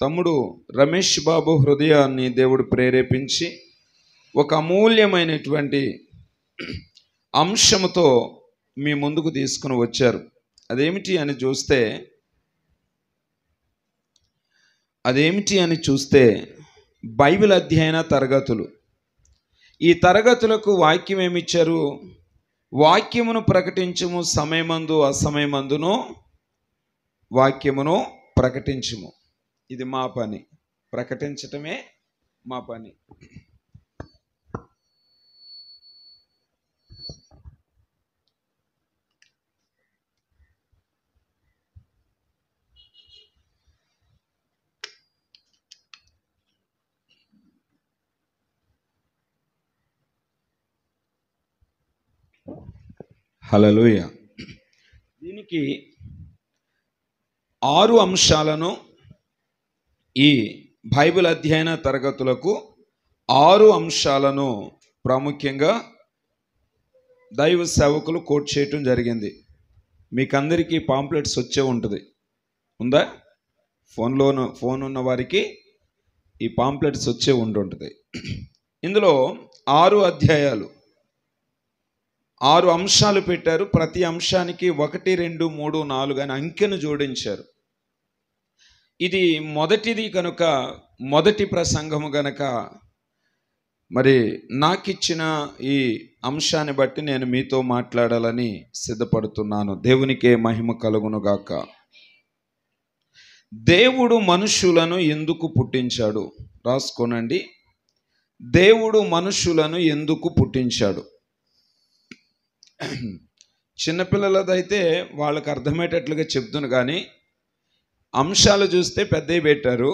తమ్ముడు రమేష్ బాబు హృదయాన్ని దేవుడు ప్రేరేపించి ఒక అమూల్యమైనటువంటి అంశముతో మీ ముందుకు తీసుకుని వచ్చారు. అదేమిటి అని చూస్తే బైబిల్ అధ్యయన తరగతులు. ఈ తరగతులకు వాక్యం ఏమిచ్చారు? వాక్యమును ప్రకటించుము, సమయమందు అసమయమందును వాక్యమును ప్రకటించుము. ఇది మా పని, ప్రకటించటమే మా పని. హల్లెలూయా. దీనికి 6 అంశాలను, ఈ బైబిల్ అధ్యయన తరగతులకు 6 అంశాలను ప్రాముఖ్యంగా దైవ సేవకులు కోట్ చేయటం జరిగింది. మీకందరికీ పాంప్లెట్స్ వచ్చే ఉంటుంది, ఉందా? ఫోన్ ఉన్న వారికి ఈ పాంప్లెట్స్ వచ్చే ఉంటుంది. ఇందులో 6 అధ్యాయాలు, 6 అంశాలు పెట్టారు. ప్రతి అంశానికి 1, 2, 3, 4 అని అంకెను జోడించారు. ఇది మొదటిది కనుక, మొదటి ప్రసంగము గనక మరి నాకిచ్చిన ఈ అంశాన్ని బట్టి నేను మీతో మాట్లాడాలని సిద్ధపడుతున్నాను. దేవునికే మహిమ కలుగునుగాక. దేవుడు మనుషులను ఎందుకు పుట్టించాడు? రాసుకోనండి. దేవుడు మనుషులను ఎందుకు పుట్టించాడు? చిన్నపిల్లలదైతే వాళ్ళకి అర్థమయ్యేటట్లుగా చెప్తును, కానీ అంశాలు చూస్తే పెద్దవి పెట్టారు.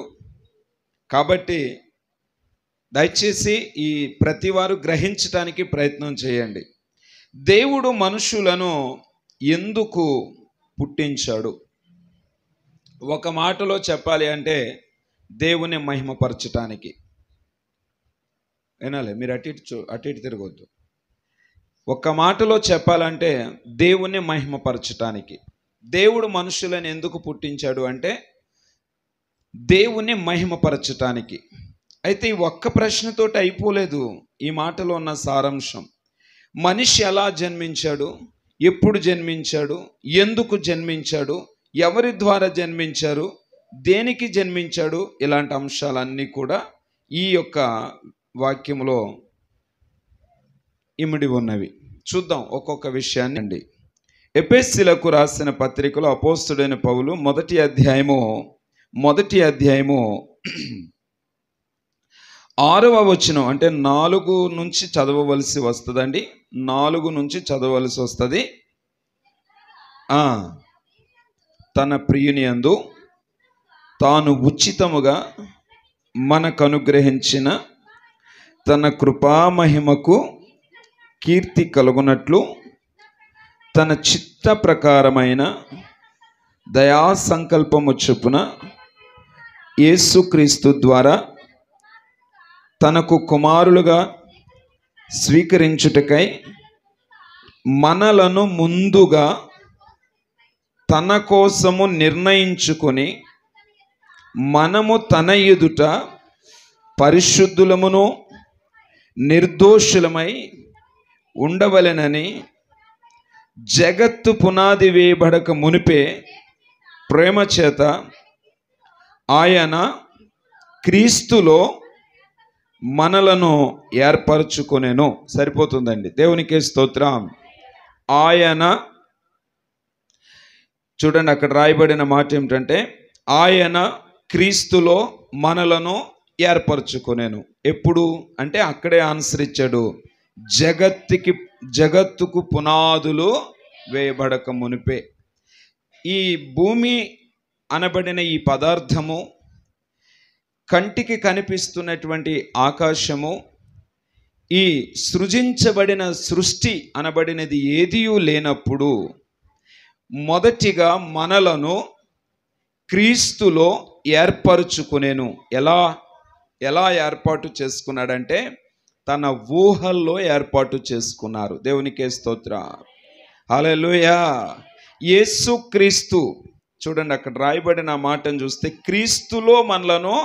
కాబట్టి దయచేసి ఈ ప్రతి వారు గ్రహించడానికి ప్రయత్నం చేయండి. దేవుడు మనుషులను ఎందుకు పుట్టించాడు? ఒక మాటలో చెప్పాలి అంటే దేవుని మహిమపరచటానికి. వినాలి, మీరు అటు ఇటు తిరగొద్దు. ఒక్క మాటలో చెప్పాలంటే దేవుణ్ణి మహిమపరచటానికి. దేవుడు మనుషులను ఎందుకు పుట్టించాడు అంటే దేవుణ్ణి మహిమపరచటానికి. అయితే ఈ ఒక్క ప్రశ్నతోటి అయిపోలేదు ఈ మాటలో ఉన్న సారాంశం. మనిషి ఎలా జన్మించాడు, ఎప్పుడు జన్మించాడు, ఎందుకు జన్మించాడు, ఎవరి ద్వారా జన్మించారు, దేనికి జన్మించాడు, ఇలాంటి అంశాలన్నీ కూడా ఈ యొక్క వాక్యంలో ఇమిడి ఉన్నవి. చూద్దాం ఒక్కొక్క విషయాన్ని అండి. ఎఫెసీయులకు రాసిన పత్రికలో అపోస్తలుడైన పౌలు మొదటి అధ్యాయము 6వ వచనం, అంటే 4 నుంచి చదవవలసి వస్తుందండి. 4 నుంచి చదవవలసి వస్తుంది. తన ప్రియుని యందు తాను ఉచితముగా మనకు అనుగ్రహించిన తన కృపామహిమకు కీర్తి కలుగునట్లు తన చిత్త ప్రకారమైన దయా సంకల్పము చొప్పున యేసుక్రీస్తు ద్వారా తనకు కుమారులుగా స్వీకరించుటకై మనలను ముందుగా తన కోసము నిర్ణయించుకొని మనము తన ఎదుట పరిశుద్ధులమును నిర్దోషులమై ఉండవలెనని జగత్తు పునాది వేయబడక మునిపే ప్రేమ చేత ఆయన క్రీస్తులో మనలను ఏర్పరచుకొనెను. సరిపోతుందండి. దేవునికే స్తోత్రం. ఆయన, చూడండి అక్కడ రాయబడిన మాట ఏమిటంటే ఆయన క్రీస్తులో మనలను ఏర్పరచుకొనెను. ఎప్పుడు అంటే అక్కడే ఆన్సర్ ఇచ్చాడు. జగత్తుకు పునాదులు వేయబడక మునిపే. ఈ భూమి అనబడిన ఈ పదార్థము, కంటికి కనిపిస్తున్నటువంటి ఆకాశము, ఈ సృజించబడిన సృష్టి అనబడినది ఏదియూ లేనప్పుడు మొదటిగా మనలను క్రీస్తులో ఏర్పరచుకునేను. ఎలా ఏర్పాటు చేసుకున్నాడంటే తన ఊహల్లో ఏర్పాటు చేసుకున్నారు. దేవునికే స్తోత్రం. హల్లెలూయా. యేసుక్రీస్తు చూడండి, అక్కడ రాయబడిన మాటను చూస్తే క్రీస్తులో మనలను,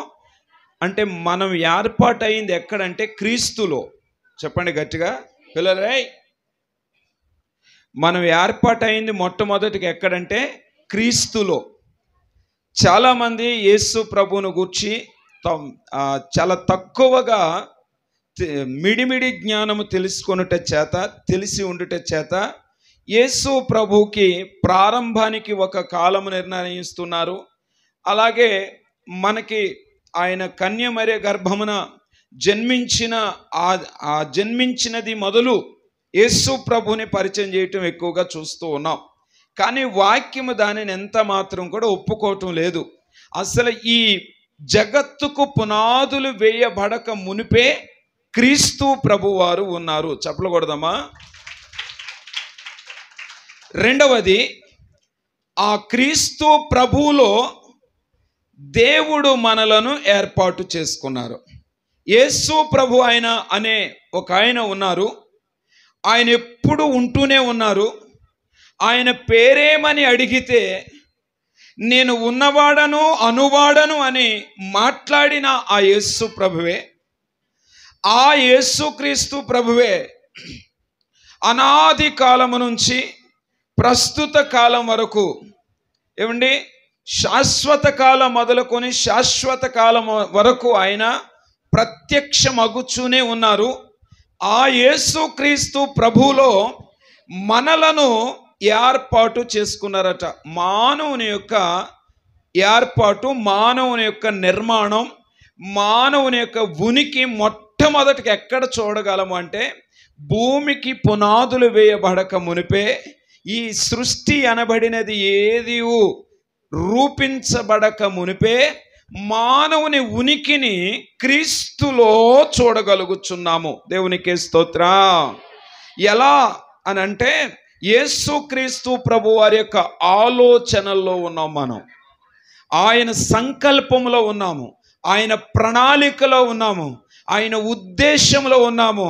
అంటే మనం ఏర్పాటైంది ఎక్కడంటే క్రీస్తులో. చెప్పండి గట్టిగా పిల్లలై. మనం ఏర్పాటైంది మొట్టమొదటిగా ఎక్కడంటే క్రీస్తులో. చాలామంది యేసు ప్రభువును గూర్చి చాలా తక్కువగా మిడిమిడి జ్ఞానము తెలుసుకొనుట చేత, తెలిసి ఉండుట చేత యేసు ప్రభువుకి ప్రారంభానికి ఒక కాలము నిర్ణయిస్తున్నారు. అలాగే మనకి ఆయన కన్యమర్య గర్భమున జన్మించినది మొదలు యేసు ప్రభువుని పరిచయం చేయటం ఎక్కువగా చూస్తూ ఉన్నాం. కానీ వాక్యము దానిని ఎంత మాత్రం కూడా ఒప్పుకోవటం లేదు. అసలు ఈ జగత్తుకు పునాదులు వేయబడక మునిపే క్రీస్తు ప్రభువారు ఉన్నారు. చెప్పకూడదమ్మా. రెండవది, ఆ క్రీస్తు ప్రభువులో దేవుడు మనలను ఏర్పాటు చేసుకున్నారు. యేసు ప్రభు ఆయన అనే ఒక ఆయన ఉన్నారు. ఆయన ఎప్పుడు ఉంటూనే ఉన్నారు. ఆయన పేరేమని అడిగితే నేను ఉన్నవాడను అనువాడను అని మాట్లాడిన ఆ యేసు ప్రభువే, ఆ యేసుక్రీస్తు ప్రభువే అనాది కాలము నుంచి ప్రస్తుత కాలం వరకు, ఏమండి, శాశ్వత కాలం మొదలుకొని శాశ్వత కాలం వరకు ఆయన ప్రత్యక్షమగుచూనే ఉన్నారు. ఆ యేసుక్రీస్తు ప్రభువులో మనలను ఏర్పాటు చేసుకున్నారట. మానవుని యొక్క ఏర్పాటు, మానవుని యొక్క నిర్మాణం, మానవుని యొక్క ఉనికి మొట్టమొదటికి ఎక్కడ చూడగలము అంటే భూమికి పునాదులు వేయబడక మునిపే, ఈ సృష్టి అనబడినది ఏది రూపించబడక మునిపే మానవుని ఉనికిని క్రీస్తులో చూడగలుగుచున్నాము. దేవునికి స్తోత్రం. ఎలా అని అంటే యేసుక్రీస్తు ప్రభు వారి యొక్క ఆలోచనల్లో ఉన్నాం మనం, ఆయన సంకల్పంలో ఉన్నాము, ఆయన ప్రణాళికలో ఉన్నాము, ఆయన ఉద్దేశంలో ఉన్నాము,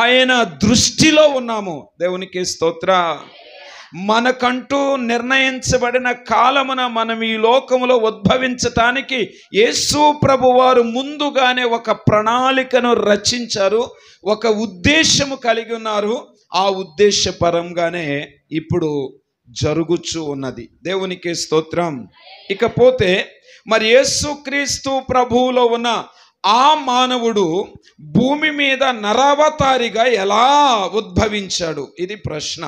ఆయన దృష్టిలో ఉన్నాము. దేవునికి స్తోత్రం. మనకంటూ నిర్ణయించబడిన కాలమున మనం ఈ లోకములో ఉద్భవించటానికి యేసు ప్రభు వారు ముందుగానే ఒక ప్రణాళికను రచించారు, ఒక ఉద్దేశము కలిగి ఉన్నారు. ఆ ఉద్దేశపరంగానే ఇప్పుడు జరుగుచూ ఉన్నది. దేవునికి స్తోత్రం. ఇకపోతే మరి యేసుక్రీస్తు ప్రభువులో ఉన్న ఆ మానవుడు భూమి మీద నరావతారిగా ఎలా ఉద్భవించాడు? ఇది ప్రశ్న.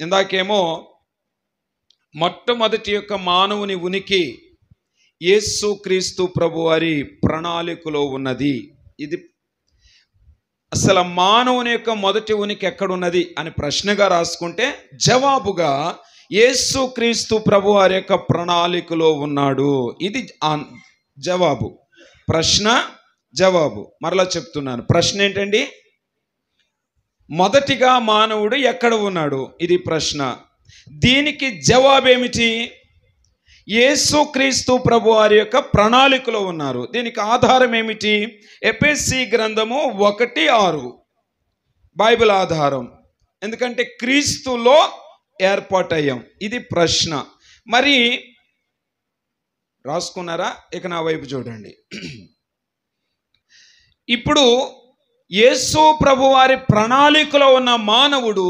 ఇందాకేమో మొట్టమొదటి యొక్క మానవుని ఉనికి యేసుక్రీస్తు ప్రభు వారి ప్రణాళికలో ఉన్నది. ఇది అసలు మానవుని యొక్క మొదటి ఉనికి ఎక్కడున్నది అని ప్రశ్నగా రాసుకుంటే జవాబుగా యేసుక్రీస్తు ప్రభు వారి యొక్క ప్రణాళికలో ఉన్నాడు. ఇది జవాబు. ప్రశ్న జవాబు. మరలా చెప్తున్నాను, ప్రశ్న ఏంటండి? మొదటిగా మానవుడు ఎక్కడ ఉన్నాడు? ఇది ప్రశ్న. దీనికి జవాబేమిటి? యేసుక్రీస్తు ప్రభు వారి యొక్క ప్రణాళికలో ఉన్నారు. దీనికి ఆధారం ఏమిటి? ఎఫెసీ గ్రంథము 1:6 బైబిల్ ఆధారం. ఎందుకంటే క్రీస్తులో ఏర్పాటయ్యాం. ఇది ప్రశ్న. మరి రాసుకున్నారా? ఇక నా వైపు చూడండి. ఇప్పుడు యేసు ప్రభు వారి ప్రణాళికలో ఉన్న మానవుడు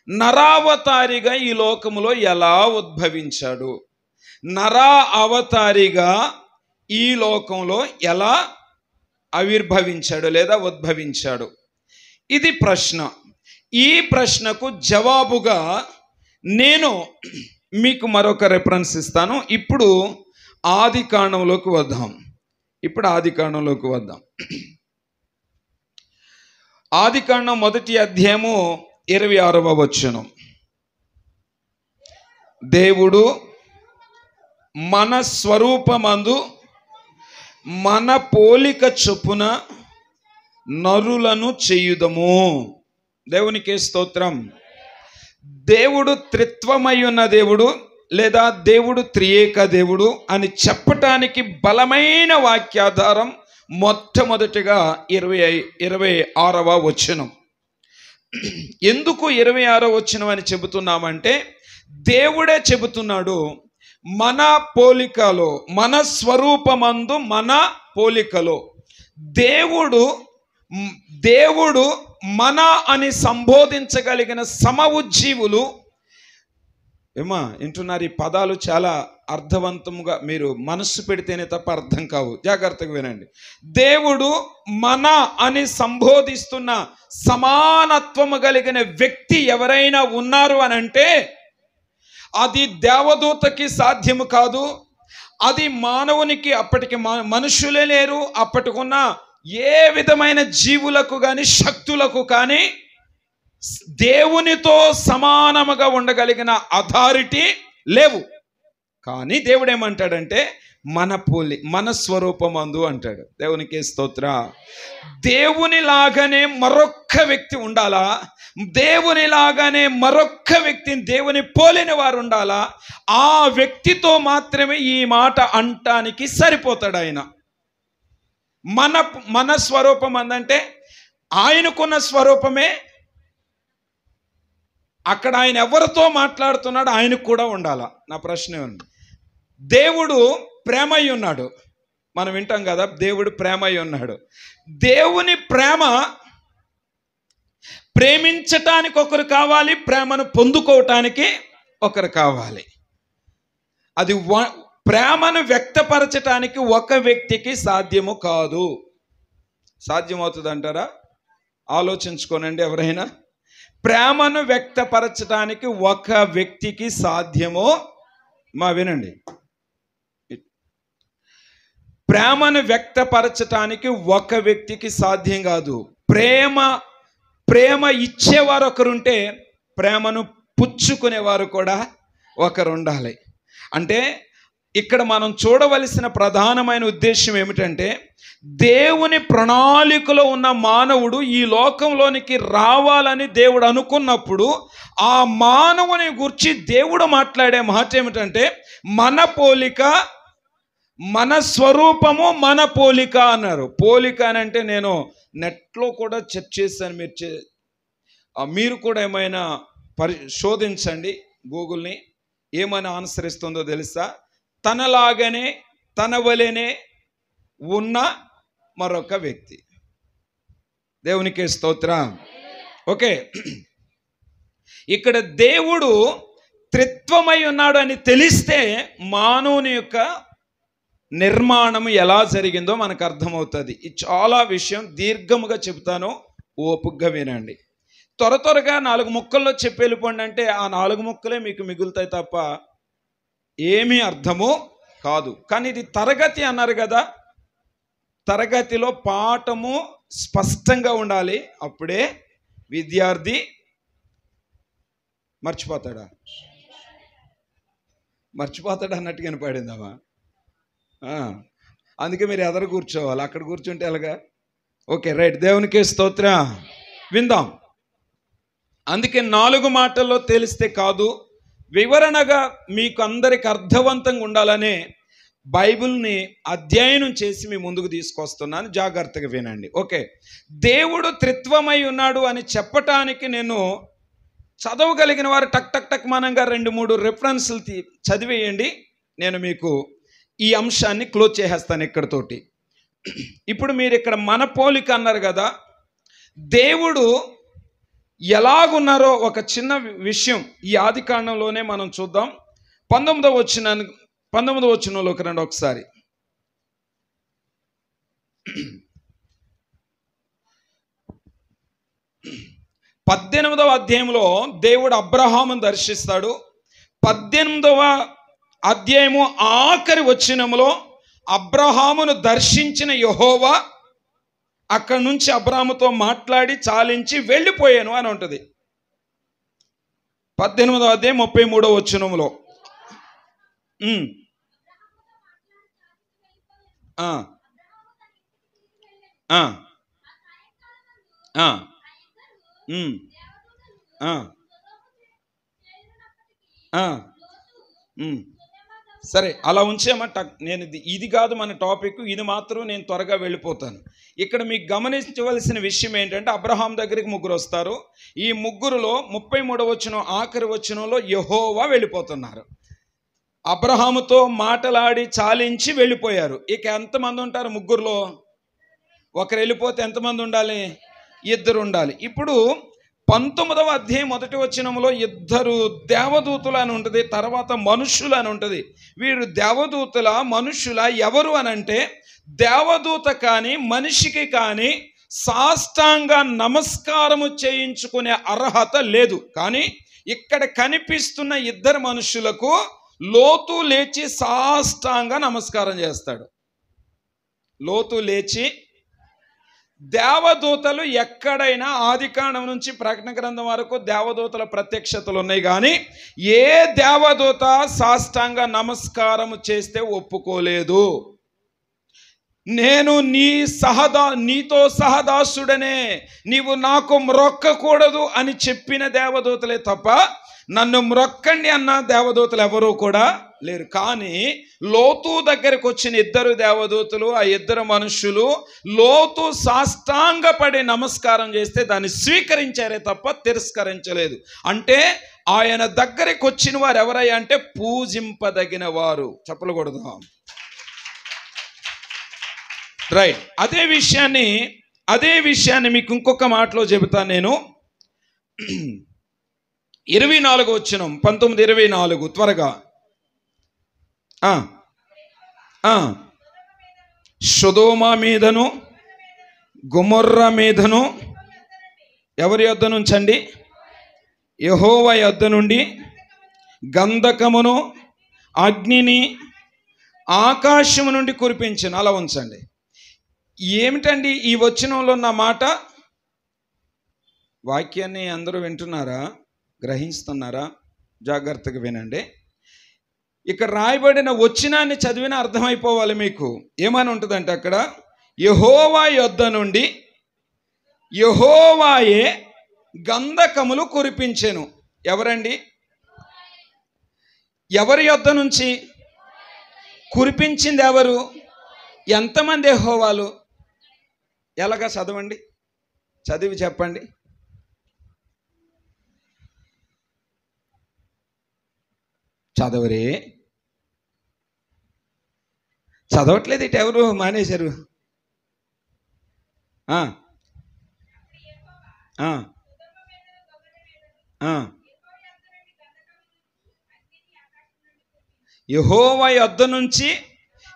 నరావతారిగా ఈ లోకములో ఎలా ఉద్భవించాడు? నరా అవతారిగా ఈ లోకంలో ఎలా ఆవిర్భవించాడు లేదా ఉద్భవించాడు? ఇది ప్రశ్న. ఈ ప్రశ్నకు జవాబుగా నేను మీకు మరొక రెఫరెన్స్ ఇస్తాను. ఇప్పుడు ఆది కాండంలోకి వద్దాం. ఆది కాండం 1వ అధ్యాయము 26వ వచనం. దేవుడు మన స్వరూపమందు మన పోలిక చొప్పున నరులను చేయుదము. దేవునికి స్తోత్రం. దేవుడు త్రిత్వమై ఉన్న దేవుడు లేదా దేవుడు త్రియేక దేవుడు అని చెప్పటానికి బలమైన వాక్యాధారం మొట్టమొదటిగా 26వ వచనం. ఎందుకు 26వ వచనం అని చెబుతున్నామంటే దేవుడే చెబుతున్నాడు, మన పోలికలో, మన స్వరూపమందు మన పోలికలో. దేవుడు మన అని సంబోధించగలిగిన సమఉజ్జీవులు. ఏమా వింటున్నారు? ఈ పదాలు చాలా అర్థవంతంగా మీరు మనస్సు పెడితేనే తప్ప అర్థం కావు. జాగ్రత్తగా వినండి. దేవుడు మన అని సంబోధిస్తున్న సమానత్వము కలిగిన వ్యక్తి ఎవరైనా ఉన్నారు అని అంటే అది దేవదూతకి సాధ్యము కాదు. అది మానవునికి, అప్పటికి మనుషులే లేరు, అప్పటికున్న ఏ విధమైన జీవులకు కానీ శక్తులకు కానీ దేవునితో సమానముగా ఉండగలిగిన అథారిటీ లేవు. కానీ దేవుడు ఏమంటాడంటే మన స్వరూపమందు అంటాడు. దేవునికి స్తోత్ర. దేవునిలాగానే మరొక్క వ్యక్తి ఉండాలా? దేవునిలాగానే మరొక్క వ్యక్తిని, దేవుని పోలిన వారు ఉండాలా? ఆ వ్యక్తితో మాత్రమే ఈ మాట అంటానికి సరిపోతాడు ఆయన. మన స్వరూపం అందంటే ఆయనకున్న స్వరూపమే. అక్కడ ఆయన ఎవరితో మాట్లాడుతున్నాడు ఆయనకు కూడా ఉండాలా. నా ప్రశ్న ఏమండి? దేవుడు ప్రేమై ఉన్నాడు. మనం వింటాం కదా, దేవుడు ప్రేమై ఉన్నాడు. దేవుని ప్రేమ ప్రేమించటానికి ఒకరు కావాలి, ప్రేమను పొందుకోవటానికి ఒకరు కావాలి. అది ప్రేమను వ్యక్తపరచటానికి ఒక వ్యక్తికి సాధ్యము కాదు. సాధ్యమవుతుంది అంటారా? ఆలోచించుకోనండి ఎవరైనా. ప్రేమను వ్యక్తపరచటానికి ఒక వ్యక్తికి సాధ్యమో, వినండి, ప్రేమను వ్యక్తపరచటానికి ఒక వ్యక్తికి సాధ్యం కాదు. ప్రేమ ఇచ్చేవారు ఒకరుంటే ప్రేమను పుచ్చుకునేవారు కూడా ఒకరు ఉండాలి. అంటే ఇక్కడ మనం చూడవలసిన ప్రధానమైన ఉద్దేశం ఏమిటంటే, దేవుని ప్రణాళికలో ఉన్న మానవుడు ఈ లోకంలోనికి రావాలని దేవుడు అనుకున్నప్పుడు ఆ మానవుని గురించి దేవుడు మాట్లాడే మాట ఏమిటంటే, మన పోలిక, మన స్వరూపము, మన పోలిక అన్నారు. పోలిక అని అంటే నేను నెట్లో కూడా చెక్ చేశాను. మీరు కూడా ఏమైనా పరిశోధించండి గూగుల్ని. ఏమైనా ఆన్సర్ ఇస్తుందో తెలుసా? తనలాగానే, తన వలెనే ఉన్న మరొక వ్యక్తి. దేవునికి స్తోత్రం. ఓకే, ఇక్కడ దేవుడు త్రిత్వమై ఉన్నాడు అని తెలిస్తే మానవుని యొక్క నిర్మాణం ఎలా జరిగిందో మనకు అర్థమవుతుంది. ఈ చాలా విషయం దీర్ఘముగా చెబుతాను, ఓపుగ్గా వినండి. త్వరగా 4 ముక్కల్లో చెప్పి వెళ్ళిపోండి అంటే ఆ 4 ముక్కలే మీకు మిగులుతాయి తప్ప ఏమీ అర్థమో కాదు. కానీ ఇది తరగతి అన్నారు కదా, తరగతిలో పాఠము స్పష్టంగా ఉండాలి. అప్పుడే విద్యార్థి మర్చిపోతాడా అన్నట్టు కనపడిందమ్మా. అందుకే మీరు ఎదరు కూర్చోవాలి, అక్కడ కూర్చుంటే ఎలాగా? Okay, right. దేవునికి స్తోత్రం. విందాం. అందుకే 4 మాటల్లో తెలిస్తే కాదు, వివరణగా మీకు అందరికి అర్థవంతంగా ఉండాలనే బైబిల్ని అధ్యయనం చేసి మీ ముందుకు తీసుకొస్తున్నాను. జాగ్రత్తగా వినండి. ఓకే, దేవుడు త్రిత్వమై ఉన్నాడు అని చెప్పటానికి నేను చదవగలిగిన వారు టక్ టక్ టక్ మనంగా 2-3 రెఫరెన్స్లు చదివేయండి. నేను మీకు ఈ అంశాన్ని క్లోజ్ చేసేస్తాను ఇక్కడతోటి. ఇప్పుడు మీరు ఇక్కడ మన పోలిక అన్నారు కదా, దేవుడు ఎలాగున్నారో ఒక చిన్న విషయం ఈ ఆదికాండంలోనే మనం చూద్దాం. 19వ వచనంలోకి రండి ఒకసారి. 18వ అధ్యాయంలో దేవుడు అబ్రహామును దర్శిస్తాడు. 18వ అధ్యాయము ఆఖరి వచనములో అబ్రహామును దర్శించిన యెహోవా అక్కడి నుంచి అబ్రహాముతో మాట్లాడి చాలించి వెళ్ళిపోయాను అని ఉంటుంది. 18వ అధ్యాయం 33వ వచనములో సరే, అలా ఉంచేమట. నేను ఇది కాదు మన టాపిక్, ఇది మాత్రం నేను త్వరగా వెళ్ళిపోతాను. ఇక్కడ మీకు గమనించవలసిన విషయం ఏంటంటే, అబ్రహాం దగ్గరికి 3 వస్తారు. ఈ 3లో 33వ వచనం ఆఖరి వచనంలో యెహోవా వెళ్ళిపోతున్నారు. అబ్రహాముతో మాటలాడి చాలించి వెళ్ళిపోయారు. ఇక ఎంతమంది ఉంటారు? ముగ్గురులో ఒకరు వెళ్ళిపోతే ఎంతమంది ఉండాలి? ఇద్దరు ఉండాలి. ఇప్పుడు 19వ అధ్యాయం 1వ వచనంలో ఇద్దరు దేవదూతులు అని ఉంటుంది, తర్వాత మనుషులు అని ఉంటుంది. వీరు దేవదూతుల మనుషుల ఎవరు అని అంటే, దేవదూత కానీ మనిషికి కానీ సాష్టాంగ నమస్కారము చేయించుకునే అర్హత లేదు. కానీ ఇక్కడ కనిపిస్తున్న ఇద్దరు మనుషులకు లోతు లేచి సాష్టాంగ నమస్కారం చేస్తాడు. లోతు లేచి, దేవదూతలు ఎక్కడైనా ఆదికాండం నుంచి ప్రకటన గ్రంథం వరకు దేవదూతల ప్రత్యక్షతలు ఉన్నాయి, కానీ ఏ దేవదూత సాష్టాంగ నమస్కారం చేస్తే ఒప్పుకోలేదు. నేను నీతో సహదాసుడనే, నీవు నాకు మ్రొక్కకూడదు అని చెప్పిన దేవదూతలే తప్ప నన్ను మ్రొక్కండి అన్న దేవదూతలు ఎవరూ కూడా లేరు. కానీ లోతు దగ్గరకు వచ్చిన ఇద్దరు దేవదూతలు, ఆ ఇద్దరు మనుషులు లోతు సాష్టాంగపడి నమస్కారం చేస్తే దాన్ని స్వీకరించారే తప్ప తిరస్కరించలేదు. అంటే ఆయన దగ్గరికి వచ్చిన వారు ఎవరయ్యా అంటే పూజింపదగిన వారు. చెప్పలు కొడదాం. రైట్. అదే విషయాన్ని మీకు ఇంకొక మాటలో చెబుతాను నేను. 24 వచనం, 19:24 త్వరగా. సొదొమ మీదను గొమొర్రా మీదను ఎవరి యొద్ద నుంచండి? యెహోవా యొద్ద నుండి గంధకమును అగ్నిని ఆకాశము నుండి కురిపించను. అలా ఉంచండి. ఏమిటండి ఈ వచనంలో ఉన్న మాట? వాక్యాన్ని అందరూ వింటున్నారా? గ్రహిస్తున్నారా? జాగ్రత్తగా వినండి. ఇక్కడ రాయబడిన వచనాన్ని చదివిన అర్థమైపోవాలి మీకు. ఏమని ఉంటుందంటే అక్కడ, యెహోవా యొద్ద నుండి యెహోవాయే గంధకములు కురిపించెను. ఎవరండి? ఎవరి యొద్ద నుంచి కురిపించింది? ఎవరు? ఎంతమంది యెహోవాలు? ఎలాగా చదవండి, చదివి చెప్పండి. చదవరే, చదవట్లేదు. ఇటు ఎవరు మానేశారు? యెహోవా యొద్ద నుంచి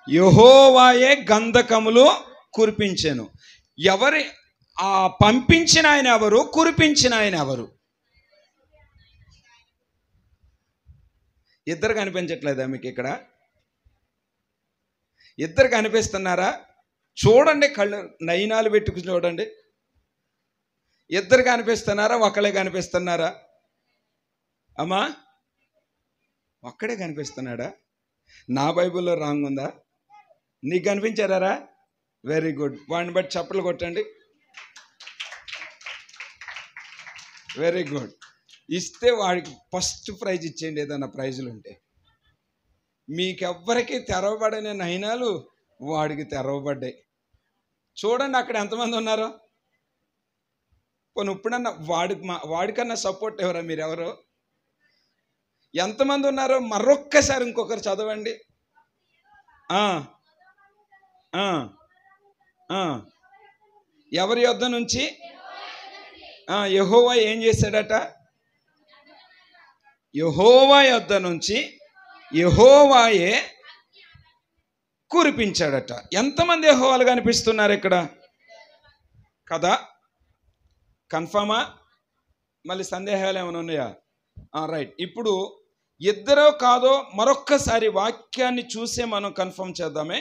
యెహోవాయే గంధకములు కురిపించెను. ఎవరి పంపించిన ఆయన ఎవరు? కురిపించిన ఆయన ఎవరు? ఇద్దరు కనిపించట్లేదా మీకు ఇక్కడ? ఇద్దరు కనిపిస్తున్నారా? చూడండి, కళ్ళు నయనాలు పెట్టుకుని చూడండి. ఇద్దరు కనిపిస్తున్నారా? ఒకళ్ళే కనిపిస్తున్నారా? అమ్మా, ఒక్కడే కనిపిస్తున్నాడా? నా బైబిల్లో రాంగ్ ఉందా? నీకు కనిపించారా? Very good. వాడిని బట్టి చప్పట్లు కొట్టండి. Very good. ఇస్తే వాడికి ఫస్ట్ ప్రైజ్ ఇచ్చేయండి, ఏదన్నా ప్రైజులు ఉంటే. మీకెవ్వరికి తెరవబడని నయనాలు వాడికి తెరవబడ్డాయి. చూడండి అక్కడ ఎంతమంది ఉన్నారో. పోనీ ఇప్పుడన్నా వాడికన్నా సపోర్ట్ ఎవరా? మీరెవరు? ఎంతమంది ఉన్నారో మరొక్కసారి ఇంకొకరు చదవండి. ఎవరి యొద్ద నుంచి? యెహోవా ఏం చేశాడట? యెహోవా యొద్ద నుంచి యెహోవాయే కురిపించాడట. ఎంతమంది యెహోవాలు కనిపిస్తున్నారు ఇక్కడ కదా? కన్ఫర్మా? మళ్ళీ సందేహాలు ఏమైనా ఉన్నాయా? రైట్. ఇప్పుడు ఇద్దరో కాదో మరొక్కసారి వాక్యాన్ని చూసే మనం కన్ఫర్మ్ చేద్దామే.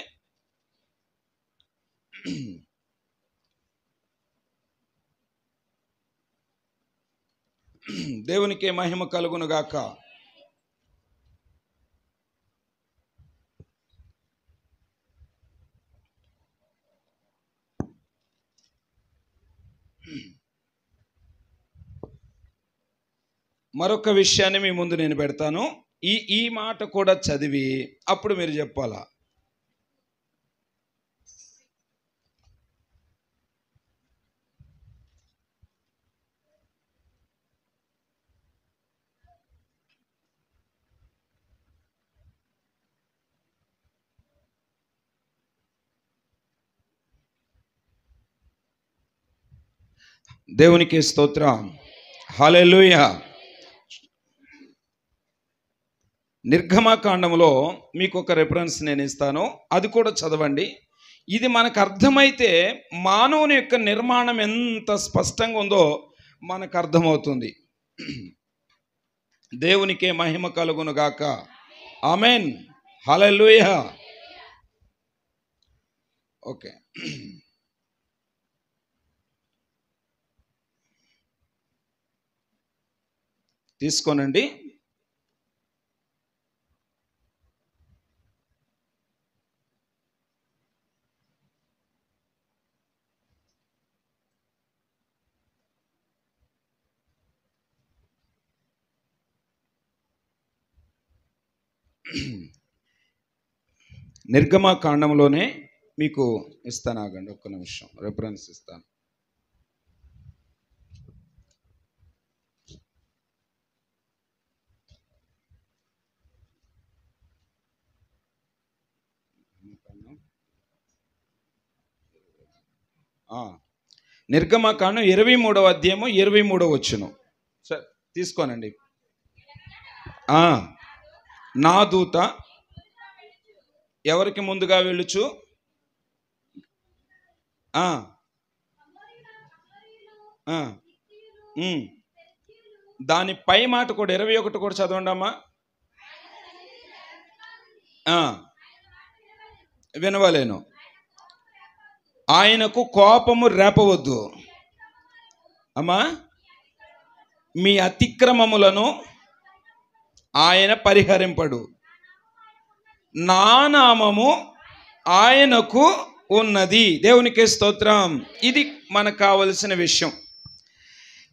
దేవునికి మహిమ కలుగును గాక. మరొక విషయాన్ని మీ ముందు నేను పెడతాను. ఈ మాట కూడా చదివి అప్పుడు మీరు చెప్పాలా. దేవునికి స్తోత్రం. హల్లెలూయా. నిర్గమకాండంలో మీకు ఒక రెఫరెన్స్ నేను ఇస్తాను, అది కూడా చదవండి. ఇది మనకు అర్థమైతే మానవుని యొక్క నిర్మాణం ఎంత స్పష్టంగా ఉందో మనకు అర్థమవుతుంది. దేవునికే మహిమ కలుగును గాక. ఆమెన్. హల్లెలూయా. ఓకే, తీసుకోనండి. నిర్గమకాండంలోనే మీకు ఇస్తాను, ఆగండి ఒక్క నిమిషం, రెఫరెన్స్ ఇస్తాను. నిర్గమకాండం 23వ అధ్యాయము 23వ వచనం. సరే తీసుకోనండి. నా దూత ఎవరికి ముందుగా వెళ్ళుచు, దాని పై మాట కూడా 21 కూడా చదవండి అమ్మా. వినవలేను. ఆయనకు కోపము రేపవద్దు అమ్మా, మీ అతిక్రమములను ఆయన పరిహరింపడు, నా నామము ఆయనకు ఉన్నది. దేవునికి స్తోత్రం. ఇది మనకు కావలసిన విషయం.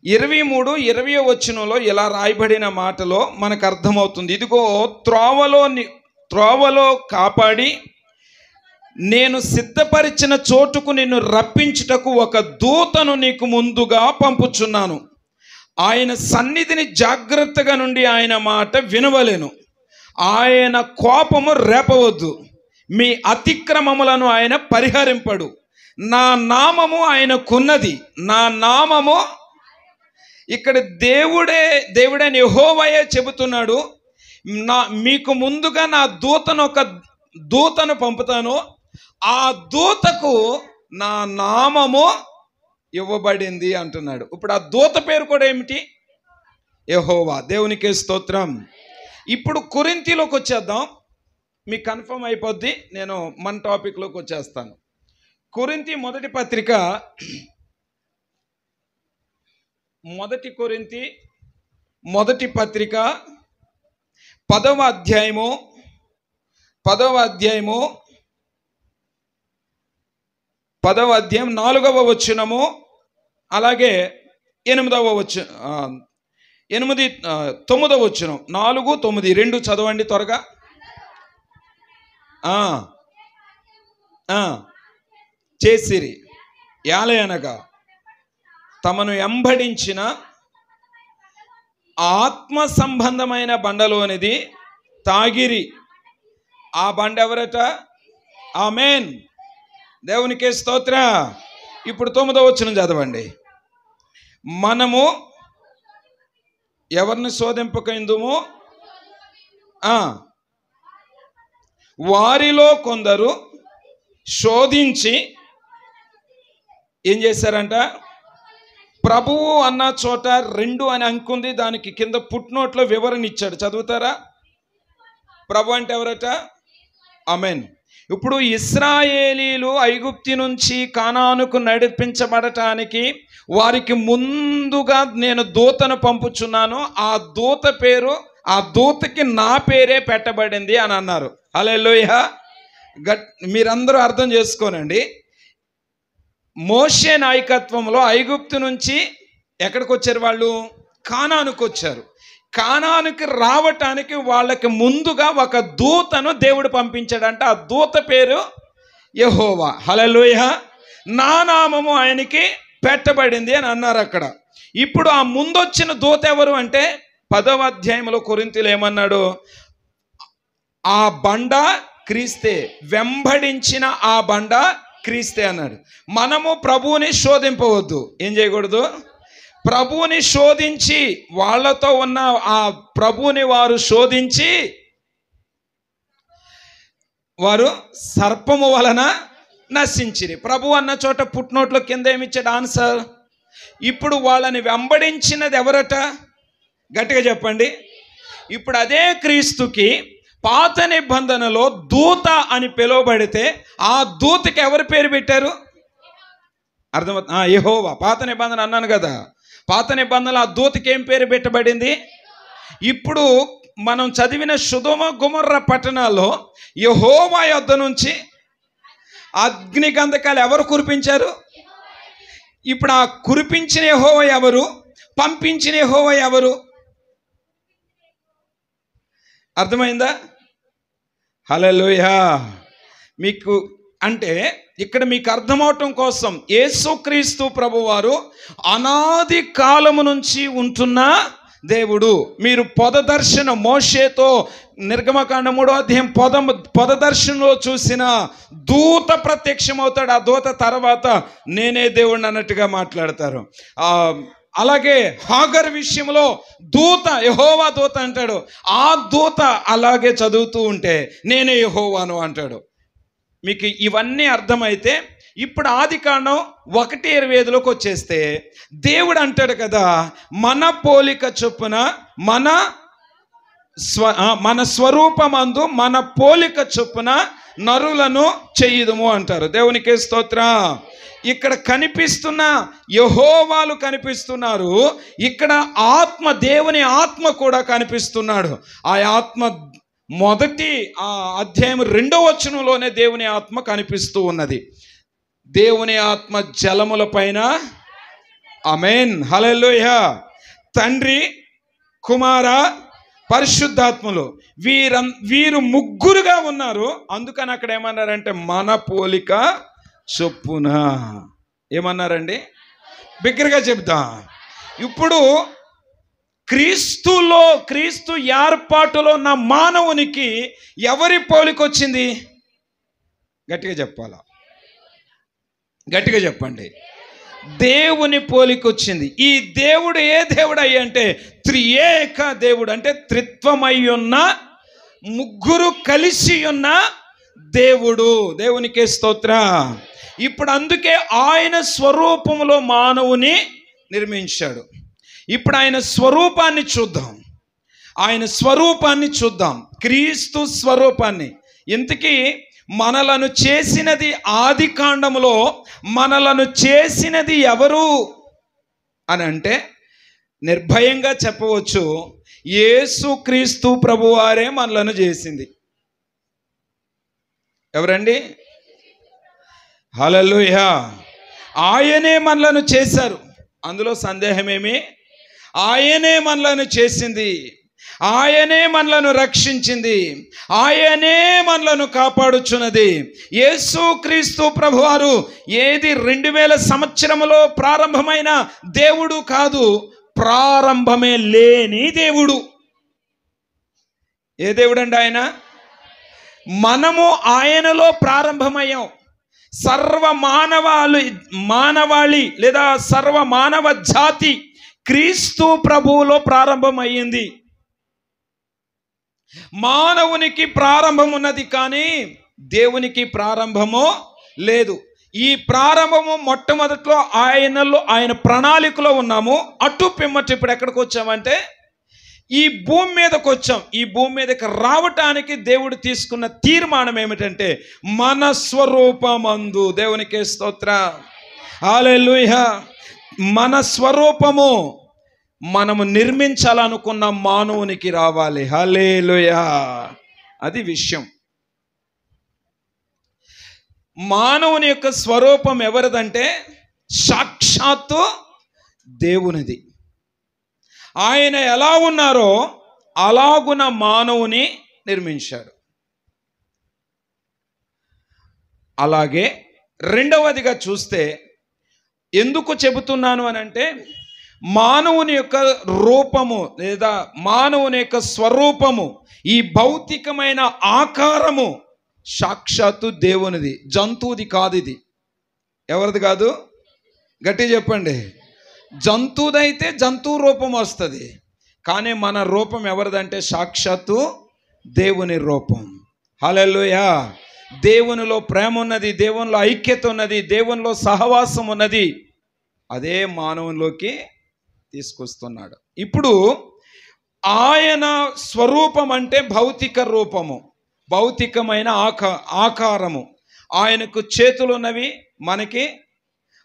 23, 20వ వచనంలో ఇలా రాయబడిన మాటలో మనకు అర్థమవుతుంది. ఇదిగో త్రోవలో కాపాడి నేను సిద్ధపరిచిన చోటుకు నిన్ను రప్పించుటకు ఒక దూతను నీకు ముందుగా పంపుచున్నాను. ఆయన సన్నిధిని జాగ్రత్తగా నుండి ఆయన మాట వినవలెను. ఆయన కోపము రేపవద్దు, మీ అతిక్రమములను ఆయన పరిహరింపడు, నా నామము ఆయనకున్నది. నా నామము, ఇక్కడ దేవుడైన యెహోవాయే చెబుతున్నాడు, మీకు ముందుగా నా ఒక దూతను పంపుతాను, ఆ దూతకు నా నామము ఇవ్వబడింది అంటున్నాడు. ఇప్పుడు ఆ దూత పేరు కూడా ఏమిటి? యెహోవా. దేవునికి స్తోత్రం. ఇప్పుడు కొరింథీలోకి వచ్చేద్దాం, మీకు కన్ఫర్మ్ అయిపోద్ది. నేను మన టాపిక్లోకి వచ్చేస్తాను. కొరింథీ మొదటి పత్రిక, మొదటి పత్రిక 10వ అధ్యాయము 4వ వచనము, అలాగే 9వ వచనం, 9వ వచనం, 4, 9 రెండు చదవండి త్వరగా. చేసిరి యాలయనగా తమను ఎంబడించిన ఆత్మ సంబంధమైన బండలోనిది తాగిరి. ఆ బండ ఎవరట? ఆమేన్. దేవునికి స్తోత్ర. ఇప్పుడు 9వ వచనం చదవండి. మనము ఎవరిని శోధింపకయిందుమో వారిలో కొందరు శోధించి ఏం చేశారంట? ప్రభువు అన్న చోట 2 అని అంకుంది, దానికి కింద పుట్నోట్లో వివరణ ఇచ్చాడు, చదువుతారా? ప్రభు అంటే ఎవరట? ఆమేన్. ఇప్పుడు ఇశ్రాయేలీలు ఐగుప్తు నుంచి కానానుకు నడిపించబడటానికి వారికి ముందుగా నేను దూతను పంపుచున్నాను, ఆ దూత పేరు, ఆ దూతకి నా పేరే పెట్టబడింది అని అన్నారు. హల్లెలూయా. మీరందరూ అర్థం చేసుకోనండి. మోషే నాయకత్వంలో ఐగుప్తు నుంచి ఎక్కడికి వచ్చారు వాళ్ళు? కానానుకు వచ్చారు. కానానుకి రావటానికి వాళ్ళకి ముందుగా ఒక దూతను దేవుడు పంపించాడంట. ఆ దూత పేరు యెహోవా. హల్లెలూయా. నా నామము ఆయనకి పెట్టబడింది అని అన్నారు అక్కడ. ఇప్పుడు ఆ ముందొచ్చిన దూత ఎవరు అంటే 10వ అధ్యాయంలో కొరింథీయులు ఏమన్నాడు? ఆ బండ క్రీస్తే, వెంబడించిన ఆ బండ క్రీస్తే అన్నాడు. మనము ప్రభువుని శోధింపవద్దు. ఏం చేయకూడదు? ప్రభువుని శోధించి, వాళ్ళతో ఉన్న ఆ ప్రభువుని వారు శోధించి వారు సర్పము వలన నశించిరి. ప్రభు అన్న చోట పుట్టినోట్లో కింద ఏమిచ్చాడు ఆన్సర్? ఇప్పుడు వాళ్ళని వెంబడించినది ఎవరట? గట్టిగా చెప్పండి. ఇప్పుడు అదే క్రీస్తుకి పాత నిబంధనలో దూత అని పిలువబడితే ఆ దూతకి ఎవరి పేరు పెట్టారు? అర్థమవుతుంది? యెహోవా. పాత నిబంధన అన్నాను కదా, పాత నిబంధనలో ఆ దూతకి ఏం పేరు పెట్టబడింది? ఇప్పుడు మనం చదివిన సొదొమ గొమొర్రా పట్టణాల్లో యెహోవా యొద్ద నుంచి అగ్ని గంధకాలు ఎవరు కురిపించారు? ఇప్పుడు ఆ కురిపించిన యెహోవా ఎవరు? పంపించిన యెహోవా ఎవరు? అర్థమైందా? హల్లెలూయా. మీకు అంటే ఇక్కడ మీకు అర్థమవటం కోసం యేసుక్రీస్తు ప్రభువారు అనాది కాలము నుంచి ఉంటున్న దేవుడు. మీరు పొదదర్శనం మోషేతో నిర్గమకాండ 3వ అధ్యాయం పొదదర్శనంలో చూసిన దూత ప్రత్యక్షమవుతాడు. ఆ దూత తర్వాత నేనే దేవుడిని అన్నట్టుగా మాట్లాడతారు. అలాగే హాగర్ విషయంలో దూత యెహోవా దూత అంటాడు. ఆ దూత అలాగే చదువుతూ ఉంటే నేనే యెహోవాను అంటాడు. మీకు ఇవన్నీ అర్థమైతే ఇప్పుడు ఆదికాండం 1:25లోకి వచ్చేస్తే దేవుడు అంటాడు కదా, మన పోలిక చొప్పున మన స్వరూపమందు మన పోలిక చొప్పున నరులను చేయుదుము అంటారు. దేవునికి స్తోత్రం. ఇక్కడ కనిపిస్తున్న యెహోవాలు కనిపిస్తున్నారు, ఇక్కడ ఆత్మ, దేవుని ఆత్మ కూడా కనిపిస్తున్నాడు. ఆ ఆత్మ మొదటి అధ్యాయం 2వ వచనంలోనే దేవుని ఆత్మ కనిపిస్తూ ఉన్నది. దేవుని ఆత్మ జలముల పైన, ఆమేన్, హల్లెలూయా, తండ్రి, కుమార, పరిశుద్ధాత్మలు వీరు ముగ్గురుగా ఉన్నారు. అందుకని అక్కడ ఏమన్నారంటే మన పోలిక చొప్పున. ఏమన్నారండి? బిగ్గరగా చెప్తా. ఇప్పుడు క్రీస్తు ఏర్పాటులో ఉన్న మానవునికి ఎవరి పోలిక వచ్చింది? గట్టిగా చెప్పాలా? గట్టిగా చెప్పండి. దేవుని పోలిక వచ్చింది. ఈ దేవుడు ఏ దేవుడు అయ్యి అంటే త్రియేక దేవుడు, అంటే త్రిత్వమై ఉన్న, ముగ్గురు కలిసి ఉన్న దేవుడు. దేవునికి స్తోత్రం. ఇప్పుడు అందుకే ఆయన స్వరూపంలో మానవుని నిర్మించాడు. ఇప్పుడు ఆయన స్వరూపాన్ని చూద్దాం. క్రీస్తు స్వరూపాన్ని. ఇంతకీ మనలను చేసినది, ఆది కాండములో మనలను చేసినది ఎవరు అని అంటే నిర్భయంగా చెప్పవచ్చు, యేసుక్రీస్తు ప్రభువారే మనలను చేసింది. ఎవరండి? హల్లెలూయా. ఆయనే మనలను చేశారు, అందులో సందేహమేమి? ఆయనే మనలను చేసింది, ఆయనే మనలను రక్షించింది, ఆయనే మనలను కాపాడుచున్నది. యేసుక్రీస్తు ప్రభువారు ఏది 2000 సంవత్సరములో ప్రారంభమైన దేవుడు కాదు, ప్రారంభమే లేని దేవుడు. ఏ దేవుడు అండి ఆయన? మనము ఆయనలో ప్రారంభమయ్యాం. మానవాళి లేదా సర్వ మానవ జాతి క్రీస్తు ప్రభువులో ప్రారంభమయ్యింది. మానవునికి ప్రారంభం ఉన్నది, కానీ దేవునికి ప్రారంభము లేదు. ఈ ప్రారంభము మొట్టమొదట్లో ఆయన ప్రణాళికలో ఉన్నాము. అటు పిమ్మటి ఇప్పుడు ఎక్కడికి వచ్చామంటే ఈ భూమి మీదకి వచ్చాం. ఈ భూమి మీదకి రావటానికి దేవుడు తీసుకున్న తీర్మానం ఏమిటంటే మన స్వరూపమందు. దేవునికి స్తోత్రం, హల్లెలూయా. మన స్వరూపము మనము నిర్మించాలనుకున్న మానవునికి రావాలి. హల్లెలూయా. అది విషయం. మానవుని యొక్క స్వరూపం ఎవరిదంటే సాక్షాత్తు దేవునిది. ఆయన ఎలా ఉన్నారో అలాగున మానవుని నిర్మించాడు. అలాగే రెండవదిగా చూస్తే, ఎందుకు చెబుతున్నాను అని అంటే మానవుని యొక్క రూపము లేదా మానవుని యొక్క స్వరూపము, ఈ భౌతికమైన ఆకారము సాక్షాత్తు దేవునిది, జంతువుది కాదు. ఇది ఎవరిది కాదు? గట్టి చెప్పండి. జంతువుదైతే జంతువు రూపం వస్తుంది, కానీ మన రూపం ఎవరిదంటే సాక్షాత్తు దేవుని రూపం. హల్లెలూయా. దేవునిలో ప్రేమ ఉన్నది, దేవునిలో ఐక్యత ఉన్నది, దేవునిలో సహవాసం ఉన్నది. అదే మానవునిలోకి తీసుకొస్తున్నాడు. ఇప్పుడు ఆయన స్వరూపం అంటే భౌతిక రూపము, భౌతికమైన ఆకారము. ఆయనకు చేతులు ఉన్నవి మనకి,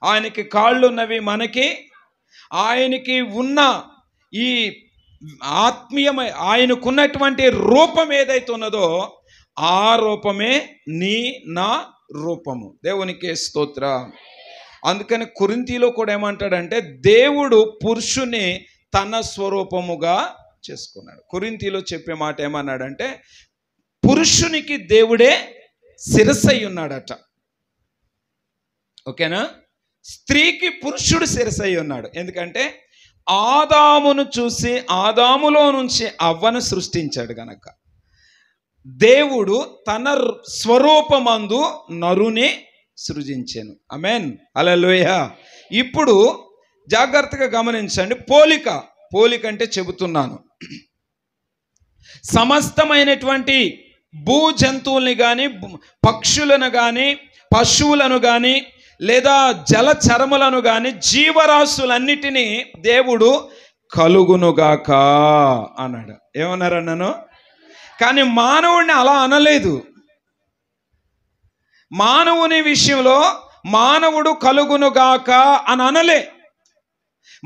ఆయనకి కాళ్ళు ఉన్నవి మనకి. ఆయనకి ఉన్న ఈ ఆత్మీయమై ఆయనకున్నటువంటి రూపం ఏదైతే ఉన్నదో ఆ రూపమే నా రూపము. దేవునికి స్తోత్ర. అందుకని కొరింథీలో కూడా ఏమంటాడంటే దేవుడు పురుషుని తన స్వరూపముగా చేసుకున్నాడు. కొరింథీలో చెప్పే మాట ఏమన్నాడంటే పురుషునికి దేవుడే శిరస్సై ఉన్నాడట. ఓకేనా? స్త్రీకి పురుషుడు శిరస్సై ఉన్నాడు. ఎందుకంటే ఆదామును చూసి ఆదాములో నుంచి అవ్వను సృష్టించాడు గనక దేవుడు తన స్వరూపమందు నరుని సృజించెను. ఆమేన్. హల్లెలూయా. ఇప్పుడు జాగ్రత్తగా గమనించండి. పోలిక అంటే చెబుతున్నాను, సమస్తమైనటువంటి భూ జంతువుల్ని కానీ, పక్షులను కానీ, పశువులను కానీ, లేదా జలచరములను కానీ, జీవరాశులన్నిటినీ దేవుడు కలుగునుగాక అన్నాడు. ఏమన్నారన్నాను? కానీ మానవుడిని అలా అనలేదు. మానవుని విషయంలో మానవుడు కలుగునుగాక అని అనలే.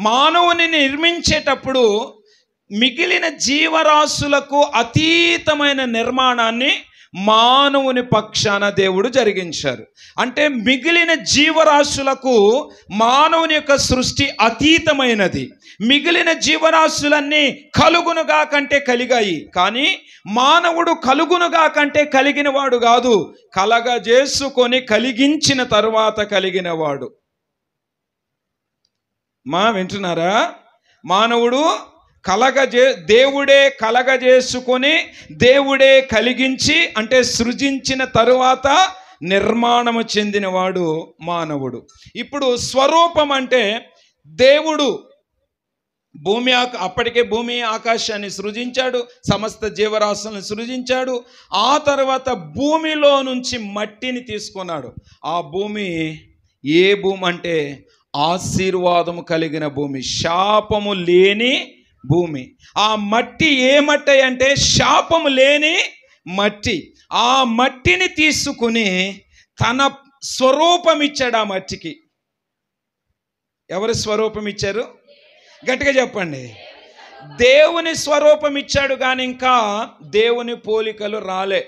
మానవుని నిర్మించేటప్పుడు మిగిలిన జీవరాశులకు అతీతమైన నిర్మాణాన్ని మానవుని పక్షాన దేవుడు జరిగించారు. అంటే మిగిలిన జీవరాశులకు మానవుని యొక్క సృష్టి అతీతమైనది. మిగిలిన జీవరాశులన్నీ కలుగునుగా కంటే కలిగాయి, కానీ మానవుడు కలుగునుగా కంటే కలిగిన వాడు కాదు, కలగజేసుకొని కలిగించిన తరువాత కలిగినవాడు. వింటున్నారా? మానవుడు దేవుడే కలగజేసుకొని దేవుడే కలిగించి అంటే సృజించిన తరువాత నిర్మాణము చెందినవాడు మానవుడు. ఇప్పుడు స్వరూపం అంటే దేవుడు అప్పటికే భూమి ఆకాశాన్ని సృజించాడు, సమస్త జీవరాశులను సృజించాడు. ఆ తర్వాత భూమిలో నుంచి మట్టిని తీసుకున్నాడు. ఆ భూమి ఏ భూమి అంటే ఆశీర్వాదము కలిగిన భూమి, శాపము లేని భూమి. ఆ మట్టి ఏ మట్టి అంటే శాపము లేని మట్టి. ఆ మట్టిని తీసుకుని తన స్వరూపం ఇచ్చాడు. ఆ మట్టికి ఎవరు స్వరూపం ఇచ్చారు? గట్టిగా చెప్పండి. దేవుని స్వరూపం ఇచ్చాడు, కానీ ఇంకా దేవుని పోలికలు రాలే.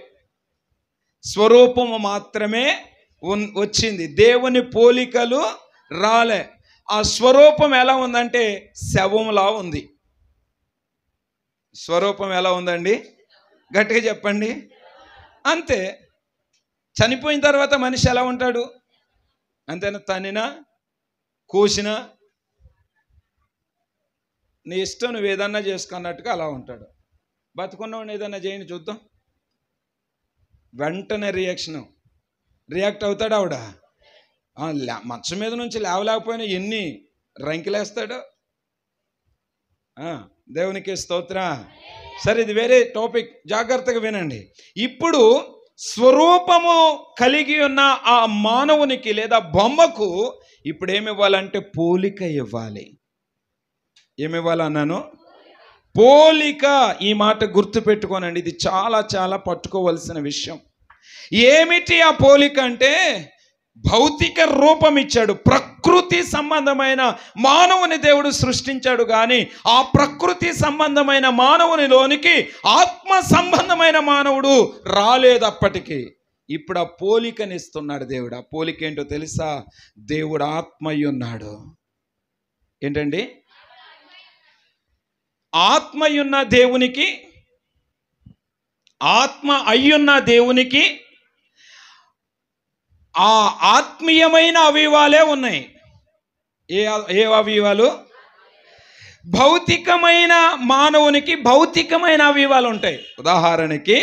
స్వరూపము మాత్రమే వచ్చింది, దేవుని పోలికలు రాలే. ఆ స్వరూపం ఎలా ఉందంటే శవంలా ఉంది. స్వరూపం ఎలా ఉందండి? గట్టిగా చెప్పండి. అంతే. చనిపోయిన తర్వాత మనిషి ఎలా ఉంటాడు? అంతేనా? తనినా కోసినా నీ ఇష్టం, నువ్వు ఏదన్నా చేసుకున్నట్టుగా అలా ఉంటాడు. బతుకున్నవాడిని ఏదన్నా చేయని చూద్దాం, వెంటనే రియాక్ట్ అవుతాడు ఆవిడ. మంచం మీద నుంచి లేవలేకపోయినా ఎన్ని రంకిలేస్తాడు. దేవునికి స్తోత్ర. సరే, ఇది వేరే టాపిక్, జాగ్రత్తగా వినండి. ఇప్పుడు స్వరూపము కలిగి ఉన్న ఆ మానవునికి లేదా బొమ్మకు ఇప్పుడు ఏమి ఇవ్వాలంటే పోలిక ఇవ్వాలి. ఏమి ఇవ్వాలన్నాను? పోలిక. ఈ మాట గుర్తుపెట్టుకోనండి, ఇది చాలా చాలా పట్టుకోవలసిన విషయం. ఏమిటి ఆ పోలిక అంటే భౌతిక రూపం ఇచ్చాడు. ప్రకృతి సంబంధమైన మానవుని దేవుడు సృష్టించాడు, కానీ ఆ ప్రకృతి సంబంధమైన మానవునిలోనికి ఆత్మ సంబంధమైన మానవుడు రాలేదు అప్పటికి. ఇప్పుడు ఆ పోలికనిస్తున్నాడు దేవుడు. ఆ పోలిక ఏంటో తెలుసా? దేవుడు ఆత్మ అయ్యున్నాడు. ఏంటండి? ఆత్మ అయ్యున్న దేవునికి, ఆత్మ అయ్యున్న దేవునికి ఆ ఆత్మీయమైన అవయవాలే ఉన్నాయి. ఏ అవయవాలు? భౌతికమైన మానవునికి భౌతికమైన అవయవాలు ఉంటాయి. ఉదాహరణకి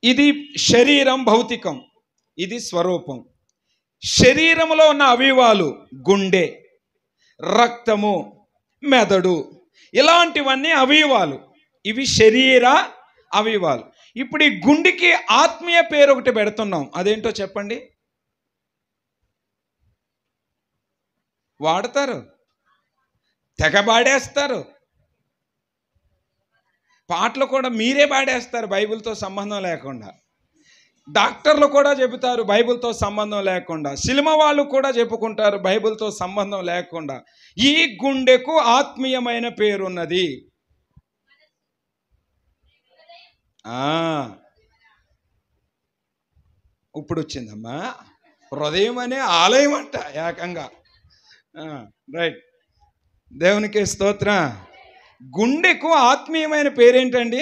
ఇది శరీరం భౌతికం, ఇది స్వరూపం. శరీరంలో ఉన్న అవయవాలు గుండె, రక్తము, మెదడు, ఇలాంటివన్నీ అవయవాలు. ఇవి శరీర అవయవాలు. ఇప్పుడు ఈ గుండెకి ఆత్మీయ పేరు ఒకటి పెడుతున్నాం. అదేంటో చెప్పండి. వాడతారు, తెగబాడేస్తారు. పాటలు కూడా మీరే పాడేస్తారు బైబిల్తో సంబంధం లేకుండా. డాక్టర్లు కూడా చెబుతారు బైబిల్తో సంబంధం లేకుండా. సినిమా వాళ్ళు కూడా చెప్పుకుంటారు బైబిల్తో సంబంధం లేకుండా. ఈ గుండెకు ఆత్మీయమైన పేరున్నది. ఇప్పుడు వచ్చిందమ్మా. హృదయం అనే ఆలయం అంట ఏకంగా. రైట్, దేవునికి స్తోత్రం. గుండెకు ఆత్మీయమైన పేరేంటండి?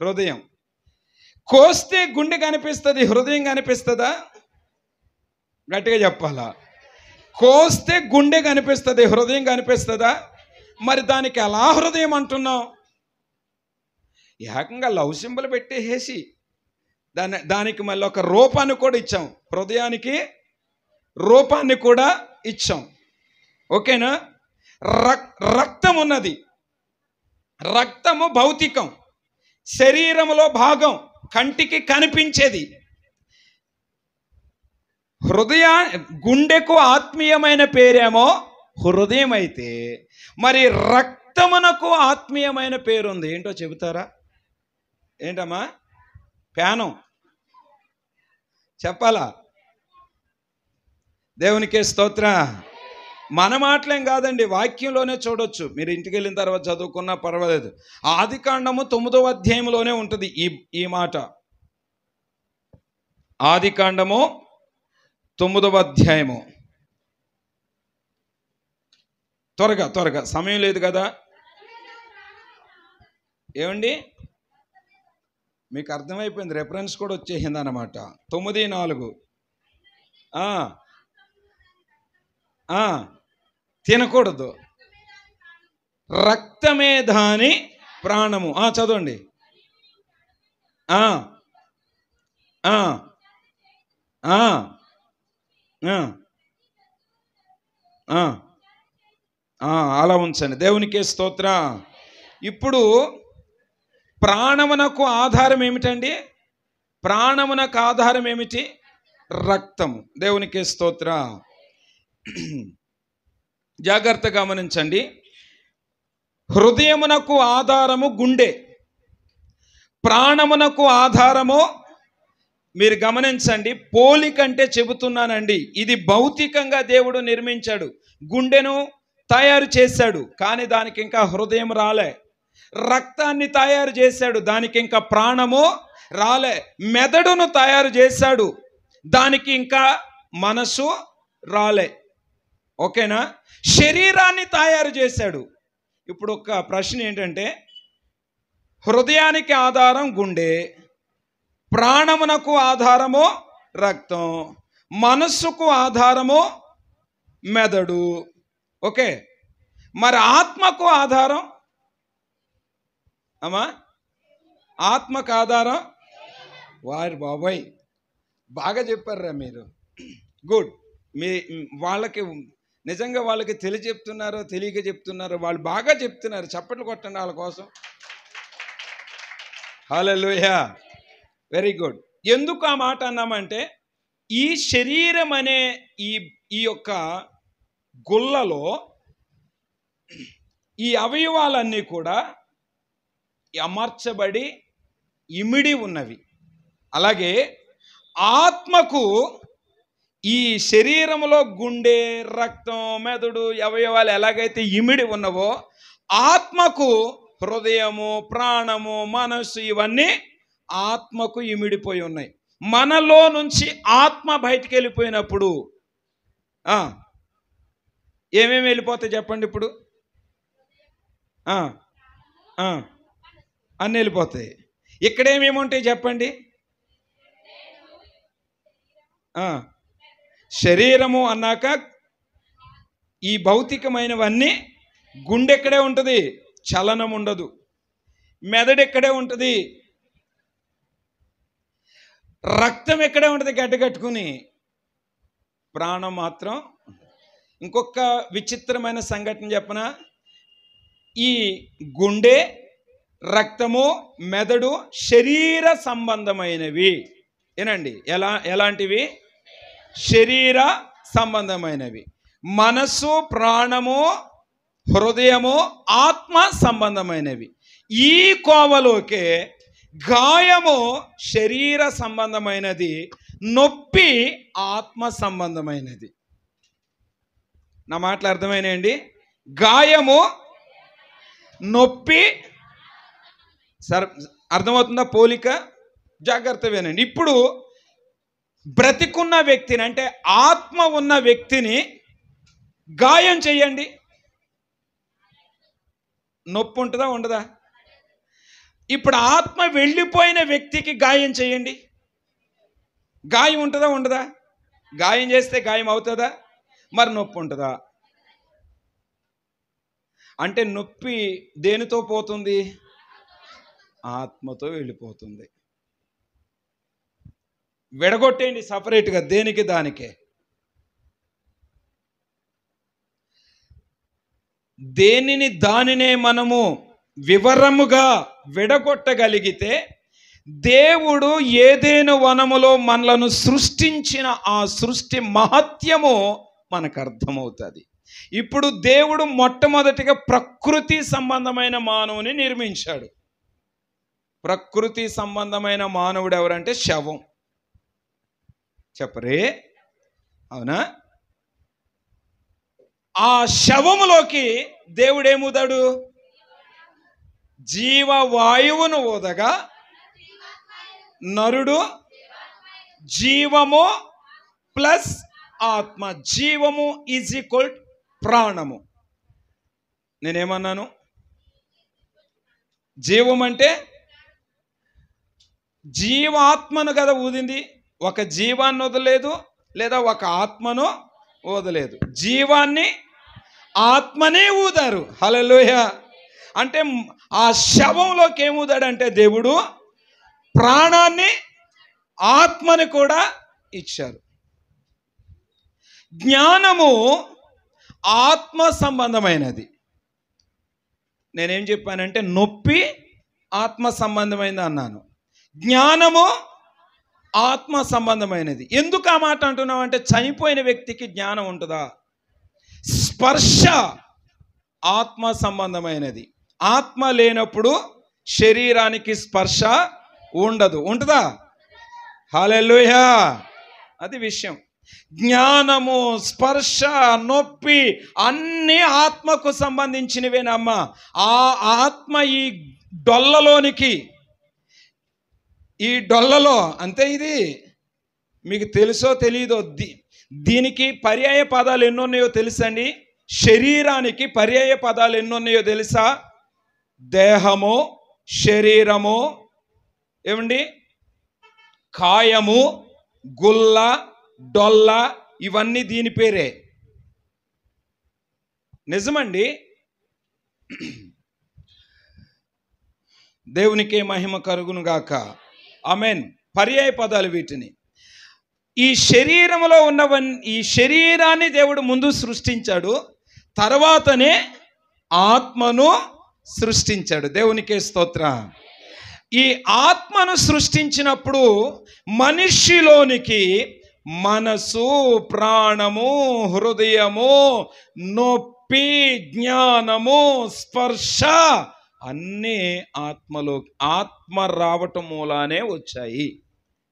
హృదయం. కోస్తే గుండె కనిపిస్తుంది, హృదయం కనిపిస్తుందా? గట్టిగా చెప్పాలా. కోస్తే గుండె కనిపిస్తుంది, హృదయం కనిపిస్తుందా? మరి దానికి ఎలా హృదయం అంటున్నాం? ఏకంగా లవ్ సింబల్ పెట్టేసి దానికి మళ్ళీ ఒక రూపాన్ని కూడా ఇచ్చాం. హృదయానికి రూపాన్ని కూడా ఇచ్చాం. ఓకేనా? రక్తం ఉన్నది. రక్తము భౌతికం, శరీరంలో భాగం, కంటికి కనిపించేది. గుండెకు ఆత్మీయమైన పేరేమో హృదయం అయితే, మరి రక్తమునకు ఆత్మీయమైన పేరుంది. ఏంటో చెబుతారా? ఏంటమ్మా? ప్యానం చెప్పాలా? దేవునికే స్తోత్రం. మన మాటలేం కాదండి, వాక్యంలోనే చూడొచ్చు. మీరు ఇంటికి వెళ్ళిన తర్వాత చదువుకున్నా పర్వాలేదు. ఆదికాండము 9వ అధ్యాయంలోనే ఉంటుంది ఈ మాట. ఆదికాండము 9వ అధ్యాయము. త్వరగా సమయం లేదు కదా. ఏమండి, మీకు అర్థమైపోయింది, రెఫరెన్స్ కూడా వచ్చేసింది అన్నమాట. 9:4. తినకూడదు, రక్తమే దాని ప్రాణము. చదవండి. అలా ఉంచండి. దేవునికే స్తోత్రం. ఇప్పుడు ప్రాణమునకు ఆధారం ఏమిటండి? ప్రాణమునకు ఆధారం ఏమిటి? రక్తము. దేవునికే స్తోత్రం. జాగ్రత్తగా గమనించండి. హృదయమునకు ఆధారము గుండె, ప్రాణమునకు ఆధారము, మీరు గమనించండి, పోలికంటే చెబుతున్నానండి. ఇది భౌతికంగా దేవుడు నిర్మించాడు. గుండెను తయారు చేశాడు, కానీ దానికి ఇంకా హృదయం రాలే. రక్తాన్ని తయారు చేశాడు, దానికి ఇంకా ప్రాణము రాలే. మెదడును తయారు చేశాడు, దానికి ఇంకా మనసు రాలే. ఓకేనా? శరీరాన్ని తయారు చేశాడు. ఇప్పుడు ఒక ప్రశ్న ఏంటంటే, హృదయానికి ఆధారం గుండె, ప్రాణమునకు ఆధారము రక్తం, మనస్సుకు ఆధారము మెదడు. ఓకే, మరి ఆత్మకు ఆధారం? అమ్మా, ఆత్మకు ఆధారం వారి బాబాయ్ బాగా చెప్పారా మీరు. గుడ్. వాళ్ళకి నిజంగా వాళ్ళకి చెప్తున్నారో తెలియక చెప్తున్నారో, వాళ్ళు బాగా చెప్తున్నారు. చప్పట్లు కొట్టండి వాళ్ళ కోసం. హల్లెలూయా, వెరీ గుడ్. ఎందుకు ఆ మాట అన్నామంటే, ఈ శరీరం అనే ఈ యొక్క గుల్లలో ఈ అవయవాలన్నీ కూడా అమర్చబడి ఇమిడి ఉన్నవి. అలాగే ఆత్మకు ఈ శరీరంలో గుండె, రక్తం, మెదడు, అవయవాలు ఎలాగైతే ఇమిడి ఉన్నవో, ఆత్మకు హృదయము, ప్రాణము, మనస్సు, ఇవన్నీ ఆత్మకు ఇమిడిపోయి ఉన్నాయి. మనలో నుంచి ఆత్మ బయటికి వెళ్ళిపోయినప్పుడు ఏమేమి వెళ్ళిపోతాయి చెప్పండి. ఇప్పుడు అన్నీ వెళ్ళిపోతాయి. ఇక్కడేమేమి ఉంటాయి చెప్పండి. శరీరము అన్నాక ఈ భౌతికమైనవన్నీ. గుండె ఎక్కడే ఉంటుంది, చలనం ఉండదు. మెదడు ఎక్కడే ఉంటుంది, రక్తం ఎక్కడే ఉంటుంది గడ్డగట్టుకుని. ప్రాణం మాత్రం. ఇంకొక విచిత్రమైన సంఘటన చెప్పనా? ఈ గుండె, రక్తము, మెదడు శరీర సంబంధమైనవి. ఏనండి, ఎలాంటివి? శరీర సంబంధమైనవి. మనసు, ప్రాణము, హృదయము ఆత్మ సంబంధమైనవి. ఈ కోవలోకే గాయము శరీర సంబంధమైనది, నొప్పి ఆత్మ సంబంధమైనది. నా మాటలు అర్థమైనాయండి? గాయము, నొప్పి. సరే, అర్థమవుతుందా పోలిక? జాగ్రత్త వినండి. ఇప్పుడు బ్రతికున్న వ్యక్తిని, అంటే ఆత్మ ఉన్న వ్యక్తిని గాయం చేయండి, నొప్పి ఉంటుందా ఉండదా? ఇప్పుడు ఆత్మ వెళ్ళిపోయిన వ్యక్తికి గాయం చేయండి, గాయం ఉంటుందా ఉండదా? గాయం చేస్తే గాయం అవుతుందా? మరి నొప్పి ఉంటుందా? అంటే నొప్పి దేనితో పోతుంది? ఆత్మతో వెళ్ళిపోతుంది. విడగొట్టేయండి సపరేట్గా, దేనికి దానికే. దేనిని దానినే మనము వివరముగా విడగొట్టగలిగితే దేవుడు ఏదేను వనములో మనలను సృష్టించిన ఆ సృష్టి మహత్యము మనకు అర్థమవుతుంది. ఇప్పుడు దేవుడు మొట్టమొదటిగా ప్రకృతి సంబంధమైన మానవుని నిర్మించాడు. ప్రకృతి సంబంధమైన మానవుడు ఎవరంటే శవం. చెప్పరే, అవునా? ఆ శవములోకి దేవుడు ఏముదాడు? జీవవాయువును ఊదగా నరుడు జీవము ప్లస్ ఆత్మ. జీవము ఈజ్ ఈక్వల్ ప్రాణము. నేనేమన్నాను? జీవం అంటే జీవాత్మను కదా ఊదింది. ఒక జీవాన్ని వదలేదు, లేదా ఒక ఆత్మను వదలేదు. జీవాన్ని, ఆత్మనే ఊదారు. హల్లెలూయా. అంటే ఆ శవంలోకి ఏమూదాడంటే దేవుడు ప్రాణాన్ని, ఆత్మని కూడా ఇచ్చారు. జ్ఞానము ఆత్మ సంబంధమైనది. నేనేం చెప్పానంటే నొప్పి ఆత్మ సంబంధమైనది అన్నాను. జ్ఞానము ఆత్మ సంబంధమైనది. ఎందుకు ఆ మాట అంటున్నాం అంటే, చనిపోయిన వ్యక్తికి జ్ఞానం ఉంటుందా? స్పర్శ ఆత్మ సంబంధమైనది. ఆత్మ లేనప్పుడు శరీరానికి స్పర్శ ఉండదు. ఉంటుందా? హల్లెలూయా. అది విషయం. జ్ఞానము, స్పర్శ, నొప్పి అన్నీ ఆత్మకు సంబంధించినవేనమ్మా. ఆ ఆత్మ ఈ డొల్లలోనికి, ఈ డొల్లలో అంతే. ఇది మీకు తెలుసో తెలీదో, దీనికి పర్యాయ పదాలు ఎన్నున్నాయో తెలుసండి? శరీరానికి పర్యాయ పదాలు ఎన్నున్నాయో తెలుసా? దేహము, శరీరము, ఏమండి, కాయము, గుల్ల, డొల్ల, ఇవన్నీ దీని పేరే. నిజమండి. దేవునికే మహిమ కలుగును గాక. ఆమేన్. పర్యాయ పదాలు వీటిని. ఈ శరీరంలో ఉన్నవన్నీ, ఈ శరీరాన్ని దేవుడు ముందు సృష్టించాడు, తర్వాతనే ఆత్మను సృష్టించాడు. దేవునికే స్తోత్రం. ఈ ఆత్మను సృష్టించినప్పుడు మనిషిలోనికి మనసు, ప్రాణము, హృదయము, నొప్పి, జ్ఞానము, స్పర్శ అన్నీ ఆత్మలో, ఆత్మ రావటం మూలానే వచ్చాయి.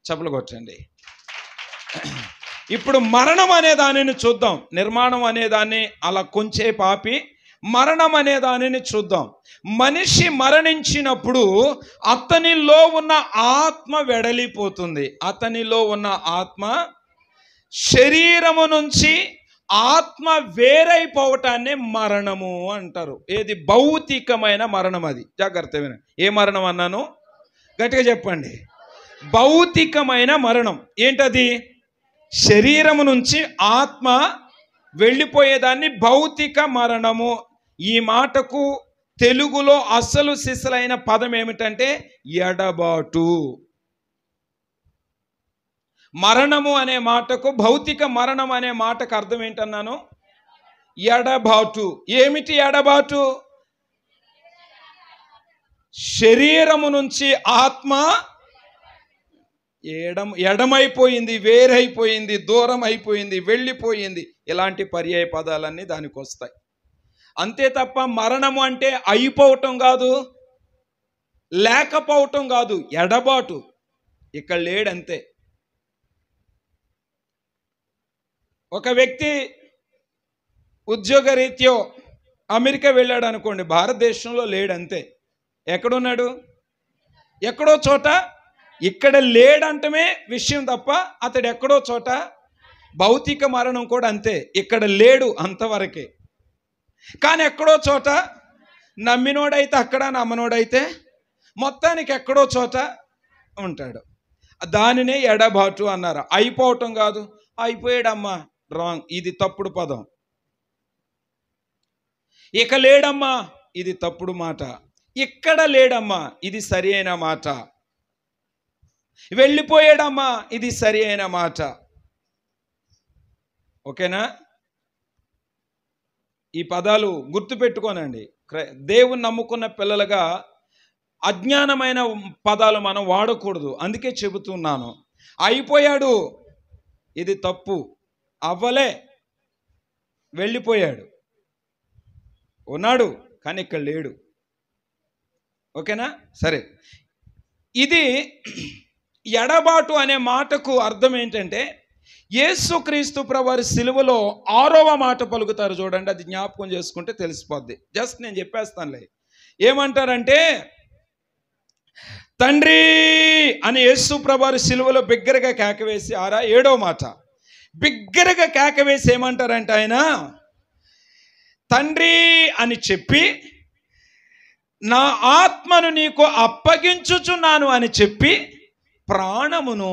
చప్పలు కొట్టండి. ఇప్పుడు మరణం అనే దానిని చూద్దాం. నిర్మాణం అనే దాన్ని అలా కొంచెం పాపి మరణం అనే దానిని చూద్దాం. మనిషి మరణించినప్పుడు అతనిలో ఉన్న ఆత్మ వెడలిపోతుంది. అతనిలో ఉన్న ఆత్మ, శరీరము నుంచి ఆత్మ వేరైపోవటాన్ని మరణము అంటారు. ఏది? భౌతికమైన మరణం. అది జాగ్రత్త వినండి. ఏ మరణం అన్నాను? గట్టిగా చెప్పండి. భౌతికమైన మరణం. ఏంటది? శరీరము నుంచి ఆత్మ వెళ్ళిపోయేదాన్ని భౌతిక మరణము. ఈ మాటకు తెలుగులో అసలు సిసలైన పదం ఏమిటంటే ఎడబాటు. మరణము అనే మాటకు, భౌతిక మరణం అనే మాటకు అర్థం ఏంటన్నాను? ఎడబాటు. ఏమిటి ఎడబాటు? శరీరము నుంచి ఆత్మ ఎడమైపోయింది, వేరైపోయింది, దూరం అయిపోయింది, వెళ్ళిపోయింది. ఇలాంటి పర్యాయ పదాలన్నీ దానికి వస్తాయి. అంతే తప్ప మరణము అంటే అయిపోవటం కాదు, లేకపోవటం కాదు, ఎడబాటు. ఇక్కడ లేడంతే. ఒక వ్యక్తి ఉద్యోగరీత్యా అమెరికా వెళ్ళాడు అనుకోండి, భారతదేశంలో లేడంతే. ఎక్కడున్నాడు? ఎక్కడో చోట. ఇక్కడ లేడంటమే విషయం తప్ప అతడు ఎక్కడో చోట. భౌతిక మరణం కూడా అంతే, ఇక్కడ లేడు అంతవరకే. కానీ ఎక్కడో చోట, నమ్మినోడైతే అక్కడ, నమ్మనోడైతే మొత్తానికి ఎక్కడో చోట ఉంటాడు. దానినే ఎడబాటు అన్నారు. అయిపోవటం కాదు. అయిపోయాడమ్మా, రాంగ్, ఇది తప్పుడు పదం. ఇక లేడమ్మా, ఇది తప్పుడు మాట. ఇక్కడ లేడమ్మా, ఇది సరి అయిన మాట. వెళ్ళిపోయాడమ్మా, ఇది సరి అయిన మాట. ఓకేనా? ఈ పదాలు గుర్తుపెట్టుకోనండి. దేవుని నమ్ముకున్న పిల్లలుగా అజ్ఞానమైన పదాలు మనం వాడకూడదు. అందుకే చెబుతున్నాను. అయిపోయాడు, ఇది తప్పు. అవ్వలే, వెళ్ళిపోయాడు. ఉన్నాడు కానీ ఇక్కడ లేడు. ఓకేనా? సరే. ఇది ఎడబాటు అనే మాటకు అర్థం ఏంటంటే, యేసుక్రీస్తు ప్రభువారి సిలువలో 6వ మాట పలుకుతారు చూడండి. అది జ్ఞాపకం చేసుకుంటే తెలిసిపోద్ది. జస్ట్ నేను చెప్పేస్తానులే. ఏమంటారంటే, తండ్రి అని యేసు ప్రభువారి సిలువలో బిగ్గరగా కేకవేసి, 7వ మాట బిగ్గరగా కేకవేసి ఏమంటారంటే, ఆయన తండ్రి అని చెప్పి, నా ఆత్మను నీకు అప్పగించుచున్నాను అని చెప్పి ప్రాణమును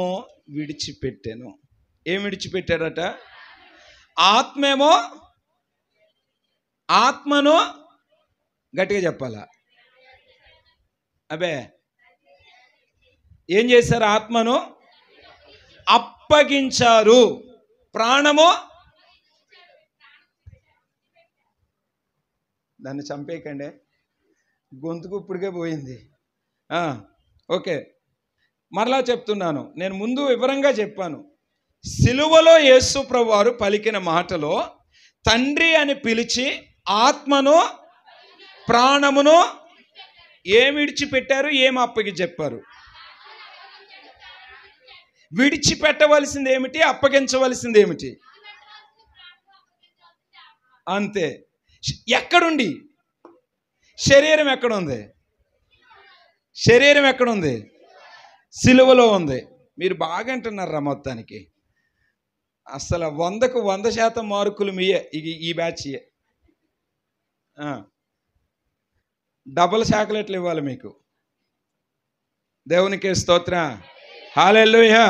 విడిచిపెట్టాను. ఏం విడిచిపెట్టాడట? ఆత్మను గట్టిగా చెప్పాలా? అబే, ఏం చేశారు? ఆత్మను అప్పగించారు. ప్రాణము, దాన్ని చంపేయకండి, గొంతుకు ఇప్పటికే పోయింది. ఓకే, మరలా చెప్తున్నాను. నేను ముందు వివరంగా చెప్పాను. సిలువలో యేసు ప్రభువారు పలికిన మాటలో తండ్రి అని పిలిచి ఆత్మను, ప్రాణమును ఏమి విడిచిపెట్టారు, ఏమి అప్పగి చెప్పారు? విడిచిపెట్టవలసింది ఏమిటి, అప్పగించవలసింది ఏమిటి? అంతే. ఎక్కడుండి? శరీరం ఎక్కడుంది? శరీరం ఎక్కడుంది? సిలువలో ఉంది. మీరు బాగా అంటున్నారా మొత్తానికి. అసలు 100కు 100% మార్కులు మీయే. ఈ బ్యాచ్ డబుల్ చాక్లెట్లు ఇవ్వాలి మీకు. దేవునికి స్తోత్రం. హల్లెలూయా.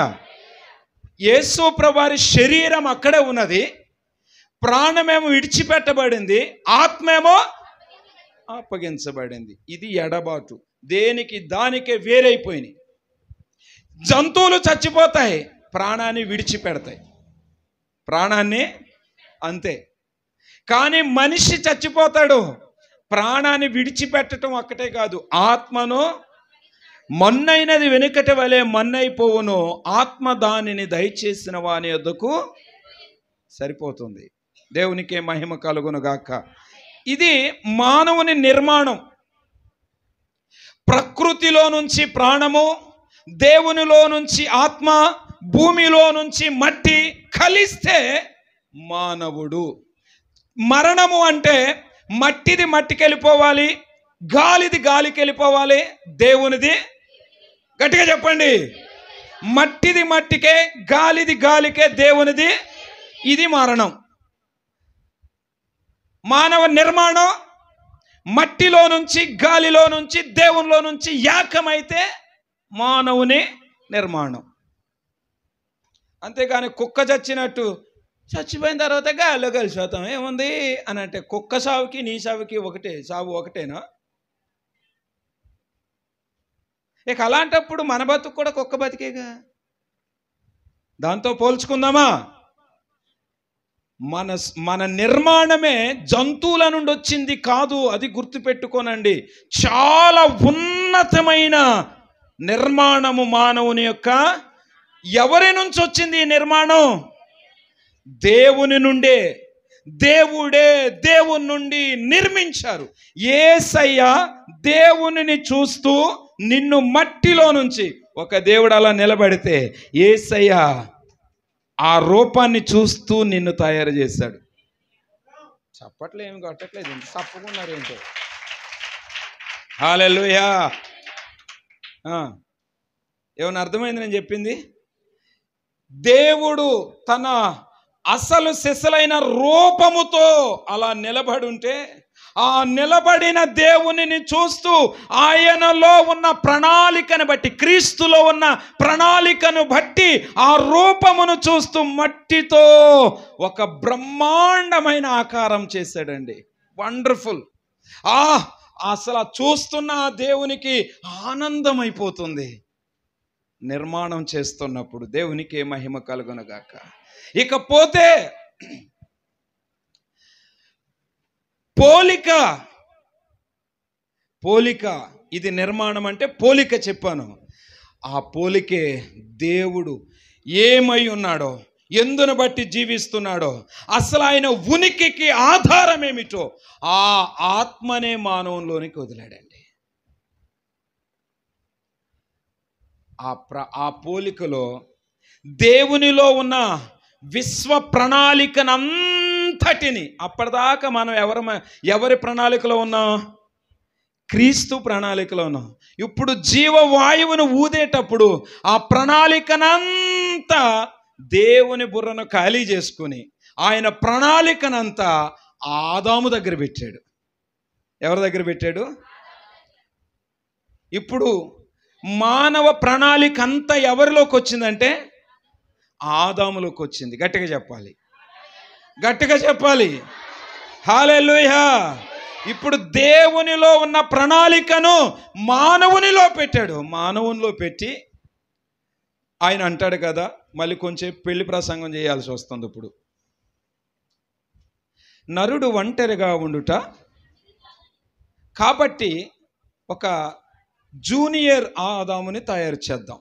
యేసు ప్రభువారి శరీరం అక్కడే ఉన్నది, ప్రాణమేమో విడిచిపెట్టబడింది, ఆత్మేమో అప్పగించబడింది. ఇది ఎడబాటు. దేనికి దానికే వేరైపోయినాయి. జంతువులు చచ్చిపోతాయి, ప్రాణాన్ని విడిచిపెడతాయి. ప్రాణాన్ని అంతే. కానీ మనిషి చచ్చిపోతాడు, ప్రాణాన్ని విడిచిపెట్టడం ఒక్కటే కాదు, ఆత్మను మొన్నైనది వెనుకటి వలె మన్నైపోవును, ఆత్మ దానిని దయచేసిన వాని యొద్దకు సరిపోతుంది. దేవునికే మహిమ కలుగును గాక. ఇది మానవుని నిర్మాణం. ప్రకృతిలో నుంచి ప్రాణము, దేవునిలో నుంచి ఆత్మ, భూమిలో నుంచి మట్టి కలిస్తే మానవుడు. మరణము అంటే మట్టిది మట్టికి వెళ్ళిపోవాలి, గాలిది గాలికి వెళ్ళిపోవాలి, దేవునిది గట్టిగా చెప్పండి, మట్టిది మట్టికే, గాలిది గాలికే, దేవునిది. ఇది మరణం. మానవ నిర్మాణం మట్టిలో నుంచి, గాలిలో నుంచి, దేవునిలో నుంచి ఏకమైతే మానవుని నిర్మాణం. అంతేగాని కుక్క చచ్చినట్టు చచ్చిపోయిన తర్వాత గాలిలో కలిసిపోతాం ఏముంది అని అంటే, కుక్క సావుకి నీ సావుకి ఒకటే, సావు ఒకటేనా? ఇక అలాంటప్పుడు మన బతుకు కూడా కుక్క బతికేగా. దాంతో పోల్చుకుందామా? మన మన నిర్మాణమే జంతువుల నుండి వచ్చింది కాదు, అది గుర్తుపెట్టుకోనండి. చాలా ఉన్నతమైన నిర్మాణము మానవుని యొక్క. ఎవరి నుంచి వచ్చింది ఈ నిర్మాణం? దేవుని నుండే. దేవుడే దేవుని నుండి నిర్మించారు. యేసయ్య దేవునిని చూస్తూ నిన్ను మట్టిలో నుంచి, ఒక దేవుడు అలా నిలబడితే యేసయ్య ఆ రూపాన్ని చూస్తూ నిన్ను తయారు చేశాడు. చప్పట్లు ఏమి కొట్టట్లేదు, ఇంత తప్పకున్నారు ఏంటో. హల్లెలూయా. ఏమన్నా అర్థమైంది నేను చెప్పింది? దేవుడు తన అసలు సిసలైన రూపముతో అలా నిలబడి ఉంటే, ఆ నిలబడిన దేవునిని చూస్తూ ఆయనలో ఉన్న ప్రణాళికను బట్టి, క్రీస్తులో ఉన్న ప్రణాళికను బట్టి ఆ రూపమును చూస్తూ మట్టితో ఒక బ్రహ్మాండమైన ఆకారం చేశాడండి. వండర్ఫుల్. అసలు చూస్తున్న ఆ దేవునికి ఆనందమైపోతుంది. నిర్మాణం చేస్తున్నప్పుడు దేవునికి మహిమ కలుగునుగాక. ఇకపోతే పోలిక. ఇది నిర్మాణం అంటే పోలిక చెప్పాను. ఆ పోలికే దేవుడు ఏమై ఉన్నాడో, ఎందును బట్టి జీవిస్తున్నాడో, అసలు ఆయన ఉనికికి ఆధారం ఏమిటో ఆ ఆత్మనే మానవంలోనికి వదిలాడండి. ఆ పోలికలో దేవునిలో ఉన్న విశ్వ ప్రణాళికనంతటిని, అప్పటిదాకా మనం ఎవరి ప్రణాళికలో ఉన్నాం? క్రీస్తు ప్రణాళికలో ఉన్నాం. ఇప్పుడు జీవవాయువును ఊదేటప్పుడు ఆ ప్రణాళికనంతా దేవుని బుర్రను ఖాళీ చేసుకుని ఆయన ప్రణాళికనంతా ఆదాము దగ్గర పెట్టాడు. ఎవరి దగ్గర పెట్టాడు? ఇప్పుడు మానవ ప్రణాళిక అంతా ఎవరిలోకి వచ్చిందంటే ఆదాములోకి వచ్చింది. గట్టిగా చెప్పాలి. హల్లెలూయా. ఇప్పుడు దేవునిలో ఉన్న ప్రణాళికను మానవునిలో పెట్టాడు. మానవునిలో పెట్టి ఆయన అంటాడు కదా, మళ్ళీ కొంచెం పెళ్లి ప్రసంగం చేయాల్సి వస్తుంది. ఇప్పుడు నరుడు ఒంటరిగా ఉండుట కాబట్టి ఒక జూనియర్ ఆదాముని తయారు చేద్దాం.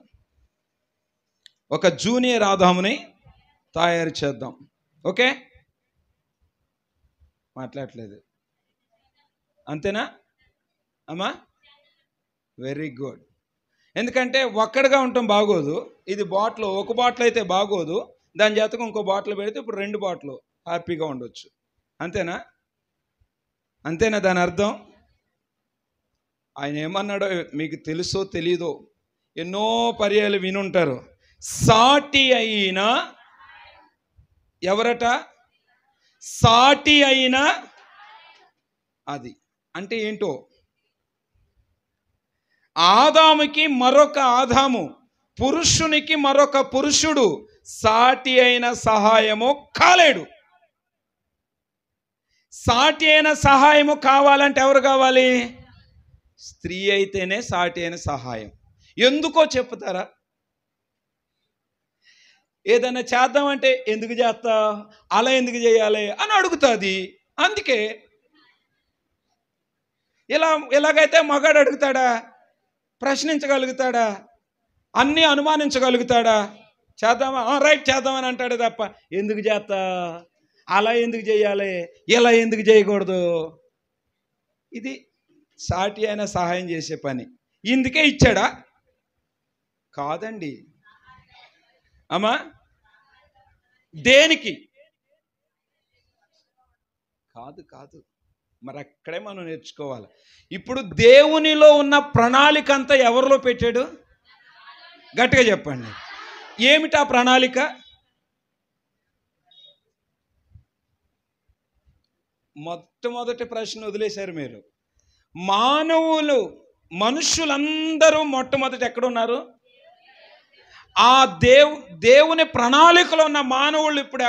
ఓకే, మాట్లాడలేదు అంతేనా అమ్మా? Very good. ఎందుకంటే ఒక్కడిగా ఉండటం బాగోదు. ఇది బాటిల్, ఒక బాటిల్ అయితే బాగోదు. దాని చేతకు ఇంకో బాటిల్ పెడితే ఇప్పుడు 2 బాటిల్ హ్యాపీగా ఉండొచ్చు. అంతేనా దాని అర్థం? ఆయన ఏమన్నాడో మీకు తెలుసో తెలీదో, ఎన్నో పర్యాలు వినుంటారు. సాటి అయిన ఎవరట? సాటి అయిన. అది అంటే ఏంటో, ఆదాముకి మరొక ఆదాము, పురుషునికి మరొక పురుషుడు సాటి అయిన సహాయము కాలేడు. సాటి అయిన సహాయము కావాలంటే ఎవరు కావాలి? స్త్రీ అయితేనే సాటి అయిన సహాయం. ఎందుకో చెప్తారా? ఏదైనా చేద్దామంటే ఎందుకు చేస్తా, అలా ఎందుకు చేయాలి అని అడుగుతుంది. అందుకే ఇలాగైతే మగాడు అడుగుతాడా? ప్రశ్నించగలుగుతాడా? అన్నీ అనుమానించగలుగుతాడా? చేద్దామా, రైట్ చేద్దామని అంటాడు తప్ప ఎందుకు చేస్తా, అలా ఎందుకు చేయాలి, ఇలా ఎందుకు చేయకూడదు. ఇది సాటి అయిన సహాయం చేసే పని. ఇందుకే ఇచ్చాడా? కాదండి అమ్మా. దేనికి? కాదు. మరి అక్కడే మనం నేర్చుకోవాలి. ఇప్పుడు దేవునిలో ఉన్న ప్రణాళిక అంతా ఎవరిలో పెట్టాడు? గట్టిగా చెప్పండి. ఏమిటా ప్రణాళిక? మొట్టమొదటి ప్రశ్న వదిలేశారు మీరు. మనుషులందరూ మొట్టమొదటి ఎక్కడున్నారు? ఆ దేవుని ప్రణాళికలో ఉన్న మానవుళ్ళు. ఇప్పుడు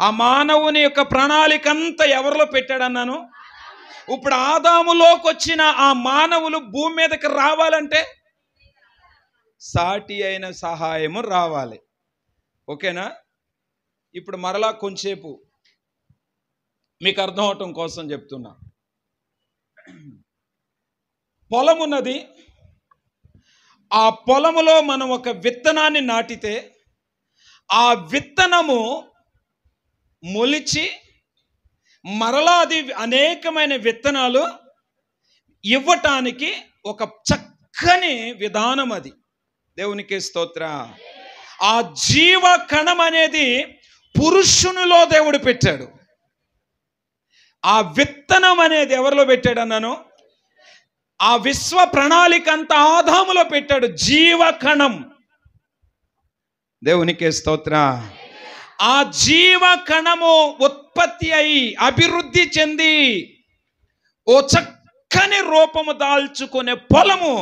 ఆ మానవుని యొక్క ప్రణాళిక అంతా ఎవరిలో పెట్టాడన్నాను? ఇప్పుడు ఆదాములోకి వచ్చిన ఆ మానవులు భూమి మీదకి రావాలంటే సాటి అయిన సహాయము రావాలి. ఓకేనా? ఇప్పుడు మరలా కొంచెంసేపు మీకు అర్థం అవటం కోసం చెప్తున్నా. పొలం ఉన్నది. ఆ పొలములో మనం ఒక విత్తనాన్ని నాటితే ఆ విత్తనము మొలిచి మరలా అది అనేకమైన విత్తనాలు ఇవ్వటానికి ఒక చక్కని విధానం అది. దేవునికి స్తోత్ర. ఆ జీవ కణం అనేది పురుషునిలో దేవుడు పెట్టాడు. ఆ విత్తనం అనేది ఎవరిలో పెట్టాడు అన్నాను? ఆ విశ్వ ప్రణాళిక అంతా ఆదాములో పెట్టాడు. జీవ కణం. దేవునికి స్తోత్ర. ఆ జీవ కణము ఉత్పత్తి అయి అభివృద్ధి చెంది ఓ చక్కని రూపము దాల్చుకునే పొలము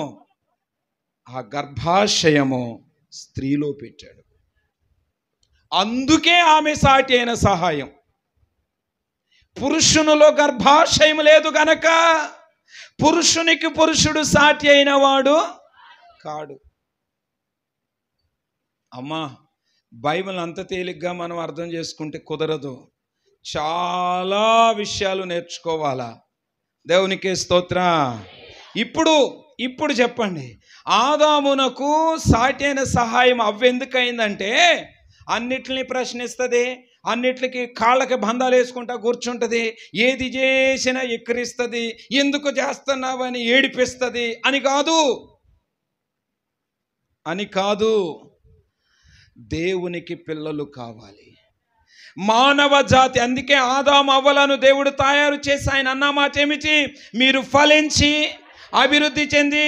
ఆ గర్భాశయము స్త్రీలో పెట్టాడు. అందుకే ఆమె సాటి అయిన సహాయం. పురుషునిలో గర్భాశయం లేదు గనక పురుషునికి పురుషుడు సాటి అయిన వాడు కాడు. అమ్మా, బైబిల్ అంత తేలిగ్గా మనం అర్థం చేసుకుంటే కుదరదు. చాలా విషయాలు నేర్చుకోవాలా. దేవునికి స్తోత్ర. ఇప్పుడు చెప్పండి, ఆదామునకు సాటి అయిన సహాయం అవ్వెందుకైందంటే అన్నిటిని ప్రశ్నిస్తుంది, అన్నిటికి కాళ్ళకి బంధాలు వేసుకుంటా కూర్చుంటుంది, ఏది చేసినా ఎక్కిరిస్తుంది, ఎందుకు చేస్తున్నావని ఏడిపిస్తుంది అని కాదు. దేవునికి పిల్లలు కావాలి, మానవ జాతి. అందుకే ఆదాము అవ్వలను దేవుడు తయారు చేసి ఆయన అన్న మాట ఏమిటి? మీరు ఫలించి అభివృద్ధి చెంది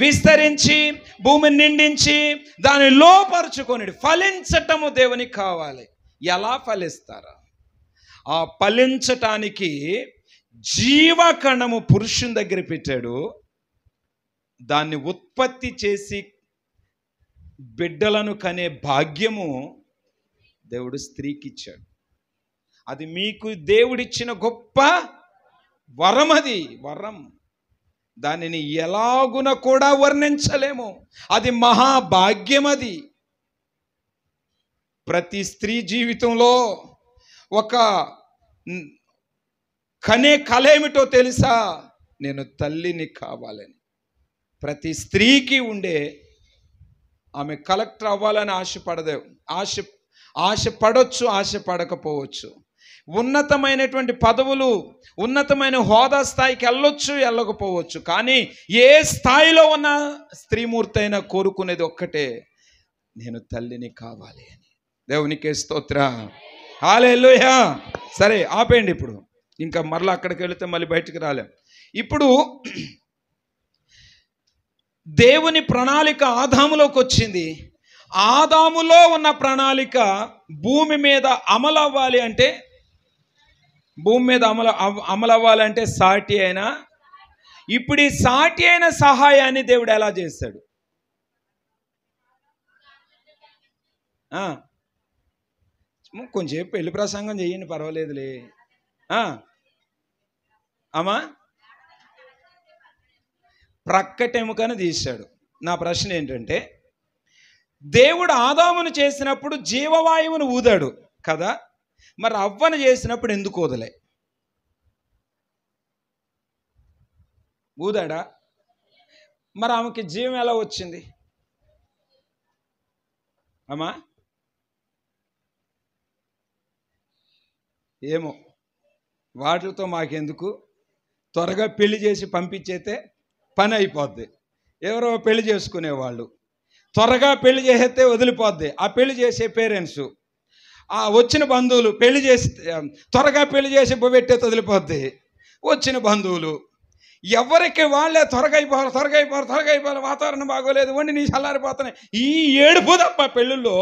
విస్తరించి భూమిని నిండించి దాన్ని లోపరుచుకొని. ఫలించటము దేవునికి కావాలి. ఎలా ఫలిస్తారా? ఆ ఫలించటానికి జీవకణము పురుషుని దగ్గర పెట్టాడు. దాన్ని ఉత్పత్తి చేసి బిడ్డలను కనే భాగ్యము దేవుడు స్త్రీకి ఇచ్చాడు. అది మీకు దేవుడిచ్చిన గొప్ప వరం. అది వరం. దానిని ఎలాగున కూడా వర్ణించలేము. అది మహాభాగ్యం. అది ప్రతి స్త్రీ జీవితంలో ఒక కనే కల ఏమిటో తెలుసా? నేను తల్లిని కావాలని. ప్రతి స్త్రీకి ఉండే, ఆమె కలెక్టర్ అవ్వాలని ఆశపడదు. ఆశపడవచ్చు, ఆశపడకపోవచ్చు. ఉన్నతమైనటువంటి పదవులు, ఉన్నతమైన హోదా స్థాయికి వెళ్ళొచ్చు, వెళ్ళకపోవచ్చు. కానీ ఏ స్థాయిలో ఉన్న స్త్రీమూర్తి అయినా కోరుకునేది ఒక్కటే, నేను తల్లిని కావాలి అని. దేవునికి స్తోత్ర. హల్లెలూయా. సరే, ఆపేయండి. ఇప్పుడు ఇంకా మరలా అక్కడికి వెళితే మళ్ళీ బయటికి రాలేం. ఇప్పుడు దేవుని ప్రణాళిక ఆదాములోకి వచ్చింది. ఆదాములో ఉన్న ప్రణాళిక భూమి మీద అమలవ్వాలి అంటే, అమలవ్వాలంటే సాటి అయినా. ఇప్పుడు ఈ సాటి అయిన సహాయాన్ని దేవుడు ఎలా చేశాడు? కొంచెం పెళ్లి ప్రసంగం చేయండి, పర్వాలేదులే. అమ్మా, ప్రక్కటెముకను తీశాడు. నా ప్రశ్న ఏంటంటే, దేవుడు ఆదామును చేసినప్పుడు జీవవాయువును ఊదాడు కదా, మరి అవ్వను చేసినప్పుడు ఎందుకు ఊదలే? ఊదాడా? మరి ఆమెకి జీవం ఎలా వచ్చింది? అమ్మా, ఏమో, వాటితో మాకెందుకు, త్వరగా పెళ్లి చేసి పంపించేస్తే పని అయిపోద్ది. ఎవరో పెళ్లి చేసుకునేవాళ్ళు త్వరగా పెళ్లి చేసేస్తే వదిలిపోద్ది. ఆ పెళ్లి చేసే పేరెంట్స్, ఆ వచ్చిన బంధువులు పెళ్లి చేసి త్వరగా పెళ్లి చేసి పెట్టే వదిలిపోద్ది. వచ్చిన బంధువులు ఎవరికి వాళ్ళే త్వరగా అయిపోవాలి, వాతావరణం బాగోలేదు, వండి నీ చల్లారిపోతున్నాయి, ఈ ఏడుపు తప్ప పెళ్ళిళ్ళు.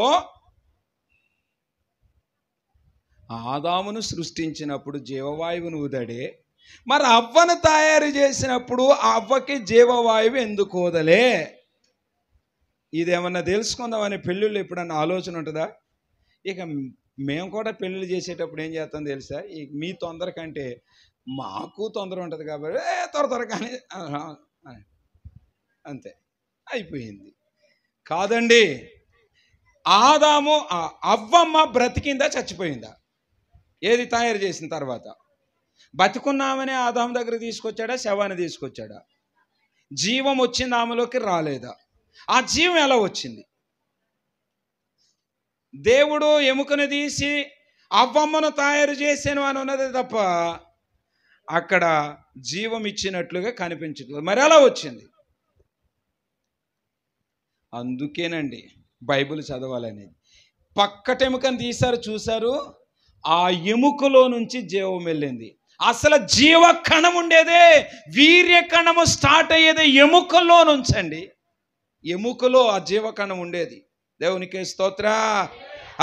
ఆదామును సృష్టించినప్పుడు జీవవాయువును ఊదాడే, మరి అవ్వను తయారు చేసినప్పుడు ఆ అవ్వకి జీవవాయువు ఎందుకు ఊదలే? ఇదేమన్నా తెలుసుకుందామని పెళ్ళిళ్ళు ఎప్పుడన్నా ఆలోచన ఉంటుందా? ఇక మేము కూడా పెళ్ళిళ్ళు చేసేటప్పుడు ఏం చేస్తాం తెలుసా? మీ తొందర కంటే మాకు తొందర ఉంటుంది కాబట్టి త్వరగానే అంతే అయిపోయింది. కాదండి, ఆదాము అవ్వమ్మ బ్రతికిందా చచ్చిపోయిందా? ఏది తయారు చేసిన తర్వాత? బతికున్నామని ఆదాము దగ్గర తీసుకొచ్చాడా, శవాన్ని తీసుకొచ్చాడా? జీవం వచ్చింది ఆమెలోకి, రాలేదా? ఆ జీవం ఎలా వచ్చింది? దేవుడు ఎముకను తీసి అవ్వమ్మను తయారు చేసాను అని ఉన్నది తప్ప అక్కడ జీవం ఇచ్చినట్లుగా కనిపించట్లేదు. మరి ఎలా వచ్చింది? అందుకేనండి బైబిల్ చదవాలనేది. పక్కటెముకను తీశారు, చూశారు, ఆ ఎముకలో నుంచి జీవం వెళ్ళింది. అసలు జీవ కణం ఉండేదే, వీర్య కణము స్టార్ట్ అయ్యేది ఎముకలో నుంచండి. ఎముకలో ఆ జీవ కణం ఉండేది. దేవునికి స్తోత్ర,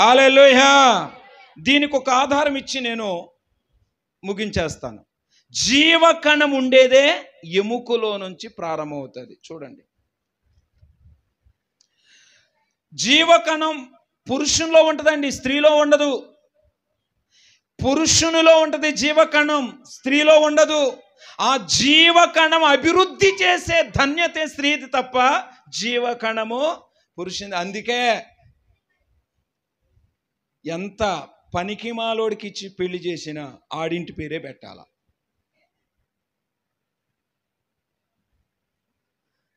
హల్లెలూయా. దీనికి ఒక ఆధారం ఇచ్చి నేను ముగించేస్తాను. జీవ కణం ఉండేదే ఎముకలో నుంచి ప్రారంభమవుతుంది. చూడండి, జీవకణం పురుషునిలో ఉంటుందండి, స్త్రీలో ఉండదు. పురుషునిలో ఉంటుంది జీవకణం, స్త్రీలో ఉండదు. ఆ జీవకణం అభివృద్ధి చేసే ధన్యతే స్త్రీది తప్ప జీవకణము పురుషుని. అందుకే ఎంత పనికిమాలోడికి ఇచ్చి పెళ్లి చేసినా ఆడింటి పేరే పెట్టాల.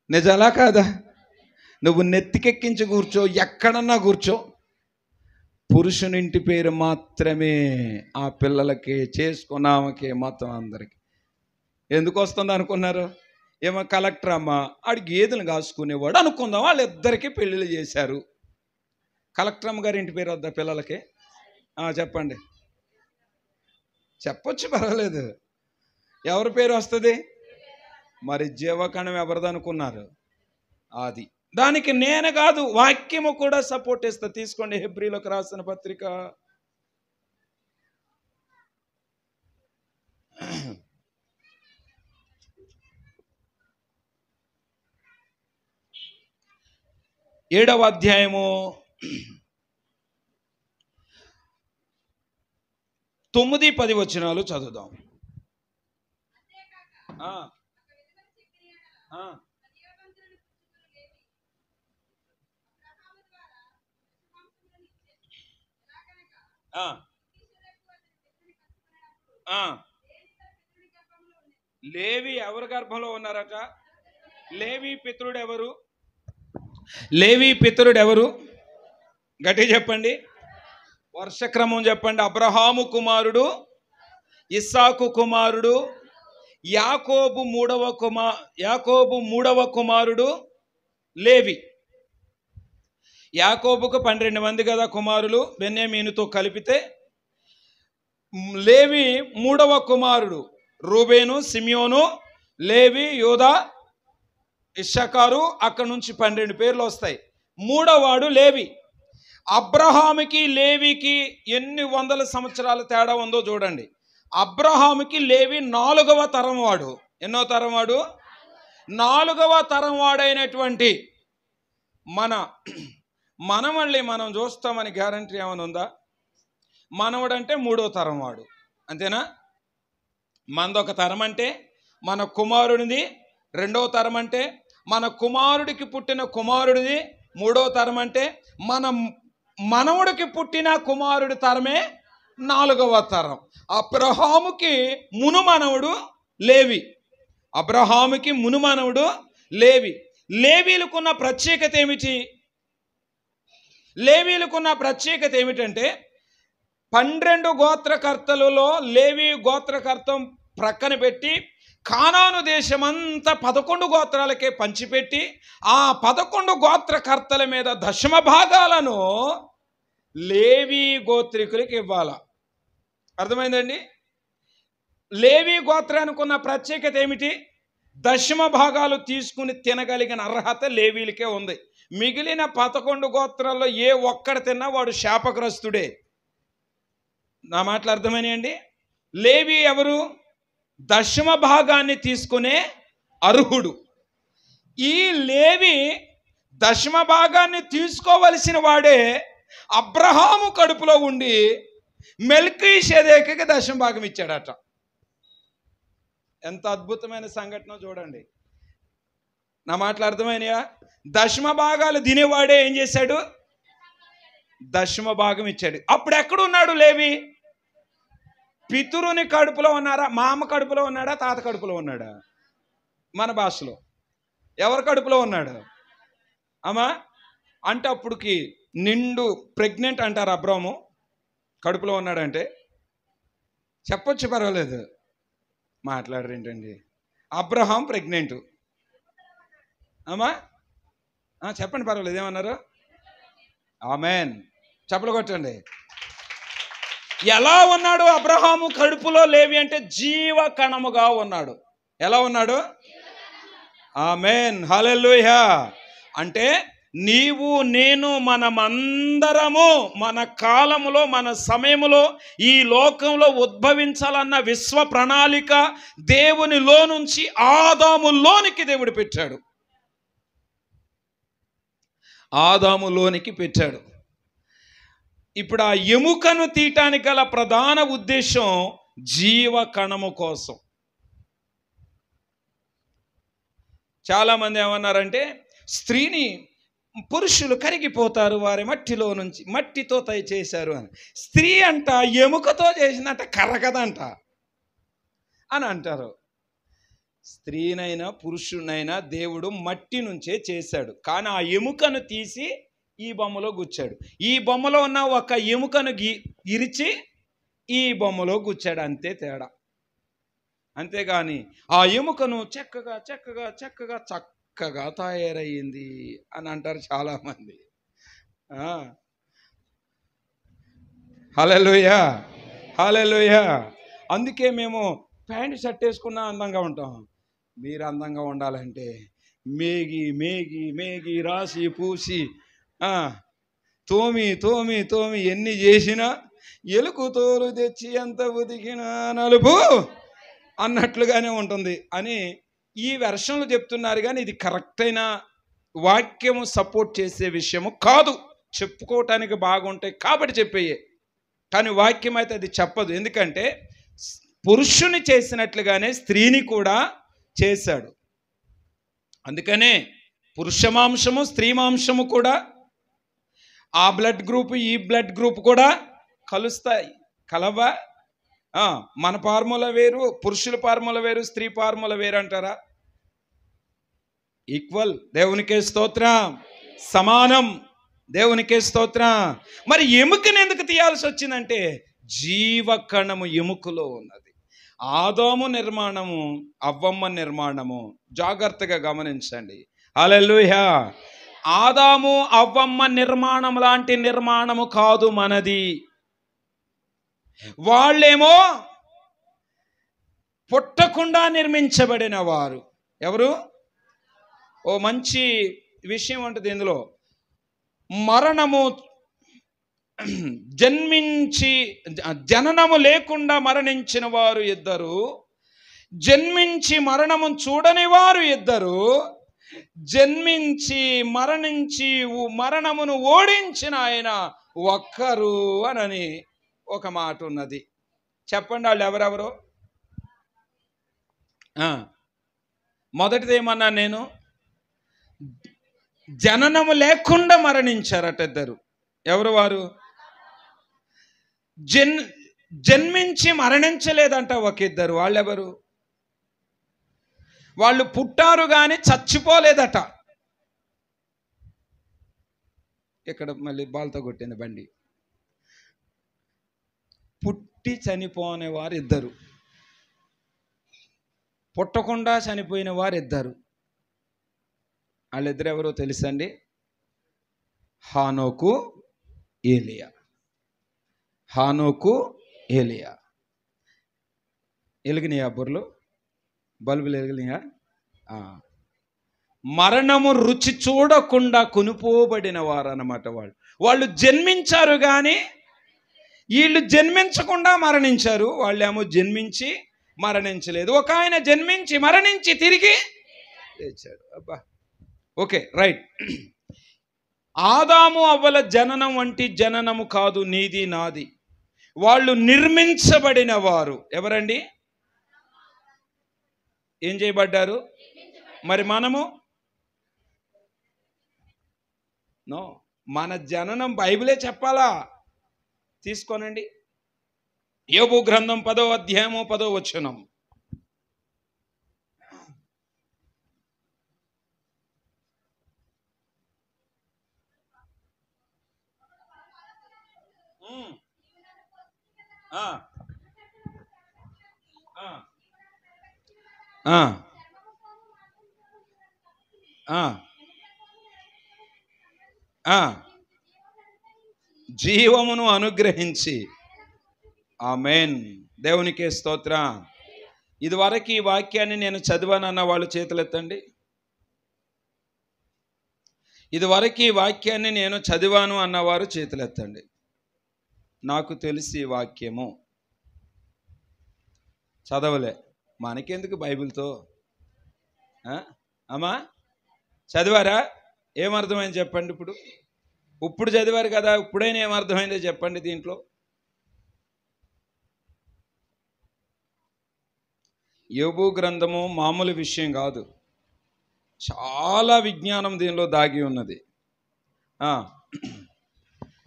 నిజాలా కాదా? నువ్వు నెత్తికెక్కించి కూర్చో, ఎక్కడన్నా కూర్చో, పురుషునింటి పేరు మాత్రమే ఆ పిల్లలకి, చేసుకున్నామకి, మొత్తం అందరికి. ఎందుకు వస్తుంది అనుకున్నారు? ఏమో కలెక్టర్ అమ్మ ఆడి గేదెలు కాసుకునేవాడు అనుకుందాం, వాళ్ళిద్దరికీ పెళ్ళిళ్ళు చేశారు. కలెక్టర్ అమ్మ గారి ఇంటి పేరు వద్దా పిల్లలకి? చెప్పండి, చెప్పొచ్చు, పర్వాలేదు. ఎవరి పేరు వస్తుంది? మరి జీవకణం ఎవరిది అనుకున్నారు? అది. దానికి నేను కాదు, వాక్యము కూడా సపోర్ట్ ఇస్తా. తీసుకోండి, హెబ్రీలకు రాసిన పత్రిక 7వ అధ్యాయము 9-10 వచనాలు చదువుదాం. లేవి ఎవరి గర్భంలో ఉన్నారట? లేవి పితరుడు ఎవరు? లేవి పితరుడు ఎవరు? గట్టిగా చెప్పండి, వర్షక్రమం చెప్పండి. అబ్రహాము కుమారుడు, ఇస్సాకు కుమారుడు, యాకోబు మూడవ కుమారుడు లేవి. యాకోబుకు 12 మంది కదా కుమారులు, బెన్యామీనుతో కలిపితే. లేవి 3వ కుమారుడు, రూబేను, సిమియోను, లేవి, యూదా, ఇశ్శాఖారు. అక్కడ నుంచి 12 పేర్లు వస్తాయి. 3వ లేవి. అబ్రహాముకి లేవికి ఎన్ని వందల సంవత్సరాల తేడా ఉందో చూడండి. అబ్రహాముకి లేవి 4వ తరం వాడు. ఎన్నో తరం వాడు? 4వ తరం వాడైనటువంటి మనవళ్ళి మనం చూస్తామని గ్యారంటీ ఏమైనా ఉందా? మనవడంటే 3వ తరం వాడు, అంతేనా? మనదొక తరం అంటే మన కుమారుడిది 2వ తరం, అంటే మన కుమారుడికి పుట్టిన కుమారుడిది 3వ తరం, అంటే మన మనవడికి పుట్టిన కుమారుడి తరమే 4వ తరం. అబ్రహాముకి మునుమనవుడు లేవి. అబ్రహాముకి మునుమనవుడు లేవి. లేవీలకున్న ప్రత్యేకత ఏమిటి? లేవీలకున్న ప్రత్యేకత ఏమిటంటే 12 గోత్రకర్తలలో లేవి గోత్రకర్తం ప్రక్కన పెట్టి కానాను దేశమంతా 11 గోత్రాలకే పంచిపెట్టి ఆ 11 గోత్రకర్తల మీద దశమ భాగాలను లేవి గోత్రికులకి ఇవ్వాల. అర్థమైందండి? లేవి గోత్రానికి ఉన్న ప్రత్యేకత ఏమిటి? దశమ భాగాలు తీసుకుని తినగలిగిన అర్హత లేవీలకే ఉంది. మిగిలిన 11 గోత్రాల్లో ఏ ఒక్కడు తిన్నా వాడు శాపగ్రస్తుడే. నా మాటలు అర్థమైనాయండి? లేవి ఎవరు? దశమ భాగాన్ని తీసుకునే అర్హుడు. ఈ లేవి దశమ భాగాన్ని తీసుకోవలసిన వాడే అబ్రహాము కడుపులో ఉండి మెల్కీషెదెకుకి దశమ భాగం ఇచ్చాడట. ఎంత అద్భుతమైన సంఘటన చూడండి. నా మాటలు అర్థమైనయా? దశమ భాగాలు తినేవాడే ఏం చేశాడు? దశమ భాగం ఇచ్చాడు. అప్పుడు ఎక్కడున్నాడు లేవి? పితరుని కడుపులో ఉన్నారా? మామ కడుపులో ఉన్నాడా? తాత కడుపులో ఉన్నాడా? మన భాషలో ఎవరి కడుపులో ఉన్నాడు అమ్మా? అంటే అప్పుడుకి నిండు ప్రెగ్నెంట్ అంటారు. అబ్రాము కడుపులో ఉన్నాడంటే చెప్పొచ్చు, పర్వాలేదు. మాట్లాడరు ఏంటండి? అబ్రహాం ప్రెగ్నెంట్ అమ్మా, చెప్పండి, పర్వాలేదు. ఏమన్నారు? ఆమెన్. చప్పలు కొట్టండి. ఎలా ఉన్నాడు అబ్రహాము కడుపులో లేవి అంటే? జీవ కణముగా ఉన్నాడు. ఎలా ఉన్నాడు? ఆమెన్, హల్లెలూయా. అంటే నీవు నేను మనమందరము మన కాలములో మన సమయములో ఈ లోకంలో ఉద్భవించాలన్న విశ్వ ప్రణాళిక దేవునిలో నుంచి ఆదాములోనికి దేవుడు పెట్టాడు. ఆదాములోనికి పెట్టాడు. ఇప్పుడు ఆ ఎముకను తీయటానికి గల ప్రధాన ఉద్దేశం జీవ కణము కోసం. చాలామంది ఏమన్నారంటే స్త్రీని పురుషులు కరిగిపోతారు, వారి మట్టిలో నుంచి మట్టితో చేశారు అని. స్త్రీ అంట ఎముకతో చేసిందంట, కరగదంట అని అంటారు. స్త్రీనైనా పురుషునైనా దేవుడు మట్టి నుంచే చేశాడు. కానీ ఆ ఎముకను తీసి ఈ బొమ్మలో గుచ్చాడు. ఈ బొమ్మలో ఉన్న ఒక ఎముకను ఇరిచి ఈ బొమ్మలో గుచ్చాడు, అంతే తేడా. అంతేగాని ఆ ఎముకను చక్కగా చక్కగా చక్కగా చక్కగా తయారయ్యింది అని అంటారు చాలామంది. హల్లెలూయా, హల్లెలూయా. అందుకే మేము ప్యాంటు షర్ట్ వేసుకున్నా అందంగా ఉంటాం. మీరు అందంగా ఉండాలంటే మేగి మేగి మేగి రాసి పూసి తోమి తోమి తోమి ఎన్ని చేసినా ఎలుకు తోలు తెచ్చి ఎంత ఉతికినా నలుపు అన్నట్లుగానే ఉంటుంది అని ఈ వెర్షన్లు చెప్తున్నారు. కానీ ఇది కరెక్ట్ అయిన వాక్యము సపోర్ట్ చేసే విషయము కాదు. చెప్పుకోవటానికి బాగుంటాయి కాబట్టి చెప్పేయే, కానీ వాక్యం అయితే అది చెప్పదు. ఎందుకంటే పురుషుని చేసినట్లుగానే స్త్రీని కూడా చేశాడు. అందుకనే పురుష మాంసము స్త్రీ మాంసము కూడా, ఆ బ్లడ్ గ్రూప్ ఈ బ్లడ్ గ్రూప్ కూడా కలుస్తాయి. కలవా? మన ఫార్ములా వేరు, పురుషుల ఫార్ములా వేరు, స్త్రీ ఫార్ములా వేరు అంటారా? ఈక్వల్. దేవునికే స్తోత్రం. సమానం. దేవునికే స్తోత్రం. మరి ఎముకను ఎందుకు తీయాల్సి వచ్చిందంటే జీవకణము ఎముకలో ఉన్నది. ఆదాము నిర్మాణము, అవ్వమ్మ నిర్మాణము జాగ్రత్తగా గమనించండి. హల్లెలూయా. ఆదాము అవ్వమ్మ నిర్మాణం లాంటి నిర్మాణము కాదు మనది. వాళ్ళేమో పుట్టకుండా నిర్మించబడిన వారు. ఎవరు? ఓ మంచి విషయం ఉంటుంది ఇందులో. మరణము జన్మించి జననము లేకుండా మరణించిన వారు ఇద్దరు, జన్మించి మరణము చూడని వారు ఇద్దరు, జన్మించి మరణించి మరణమును ఓడించిన ఆయన ఒక్కరు అనని ఒక మాట ఉన్నది. చెప్పండి, వాళ్ళు ఎవరెవరు? మొదటిది ఏమన్నా నేను? జననము లేకుండా మరణించారట ఇద్దరు. ఎవరు వారు? జన్మించి మరణించలేదంట ఒక ఇద్దరు. వాళ్ళెవరు? వాళ్ళు పుట్టారు కానీ చచ్చిపోలేదట. ఇక్కడ మళ్ళీ బాల్తో కొట్టింది బండి. పుట్టి చనిపోని వారు ఇద్దరు, పుట్టకుండా చనిపోయిన వారు ఇద్దరు. వాళ్ళిద్దరు ఎవరో తెలుసండి? హానోకు, ఏలియా. హానోకు, ఏలియా. ఎలిగినాయా బుర్రలు? బల్బులు ఎలిగినాయా? మరణము రుచి చూడకుండా కొనుపోబడిన వారు అన్నమాట. వాళ్ళు జన్మించారు కానీ వీళ్ళు జన్మించకుండా మరణించారు. వాళ్ళేమో జన్మించి మరణించలేదు. ఒక ఆయన జన్మించి మరణించి తిరిగి లేచాడు. అబ్బా, ఓకే, రైట్. ఆదాము అవ్వల జననం వంటి జననము కాదు నీది నాది. వాళ్ళు నిర్మించబడిన వారు. ఎవరండి? ఏం చేయబడ్డారు? మరి మనము మన జననం బైబిలే చెప్పాలా? తీసుకోనండి. యోబు గ్రంథం 10వ అధ్యాయము 10వ వచనం. జీవమును అనుగ్రహించి. ఆమేన్. దేవునికే స్తోత్రం. ఇదివరకు ఈ వాక్యాన్ని నేను చదివానన్న వాళ్ళు చేతులెత్తండి. ఇదివరకు ఈ వాక్యాన్ని నేను చదివాను అన్నవారు చేతులెత్తండి. నాకు తెలిసి ఈ వాక్యము చదవలే, మనకెందుకు బైబిల్తో? అమ్మా చదివారా? ఏమర్థమైంది చెప్పండి. ఇప్పుడు చదివారు కదా, ఇప్పుడైనా ఏమర్థమైందో చెప్పండి. దీంట్లో యోబు గ్రంథము మామూలు విషయం కాదు, చాలా విజ్ఞానం దీనిలో దాగి ఉన్నది.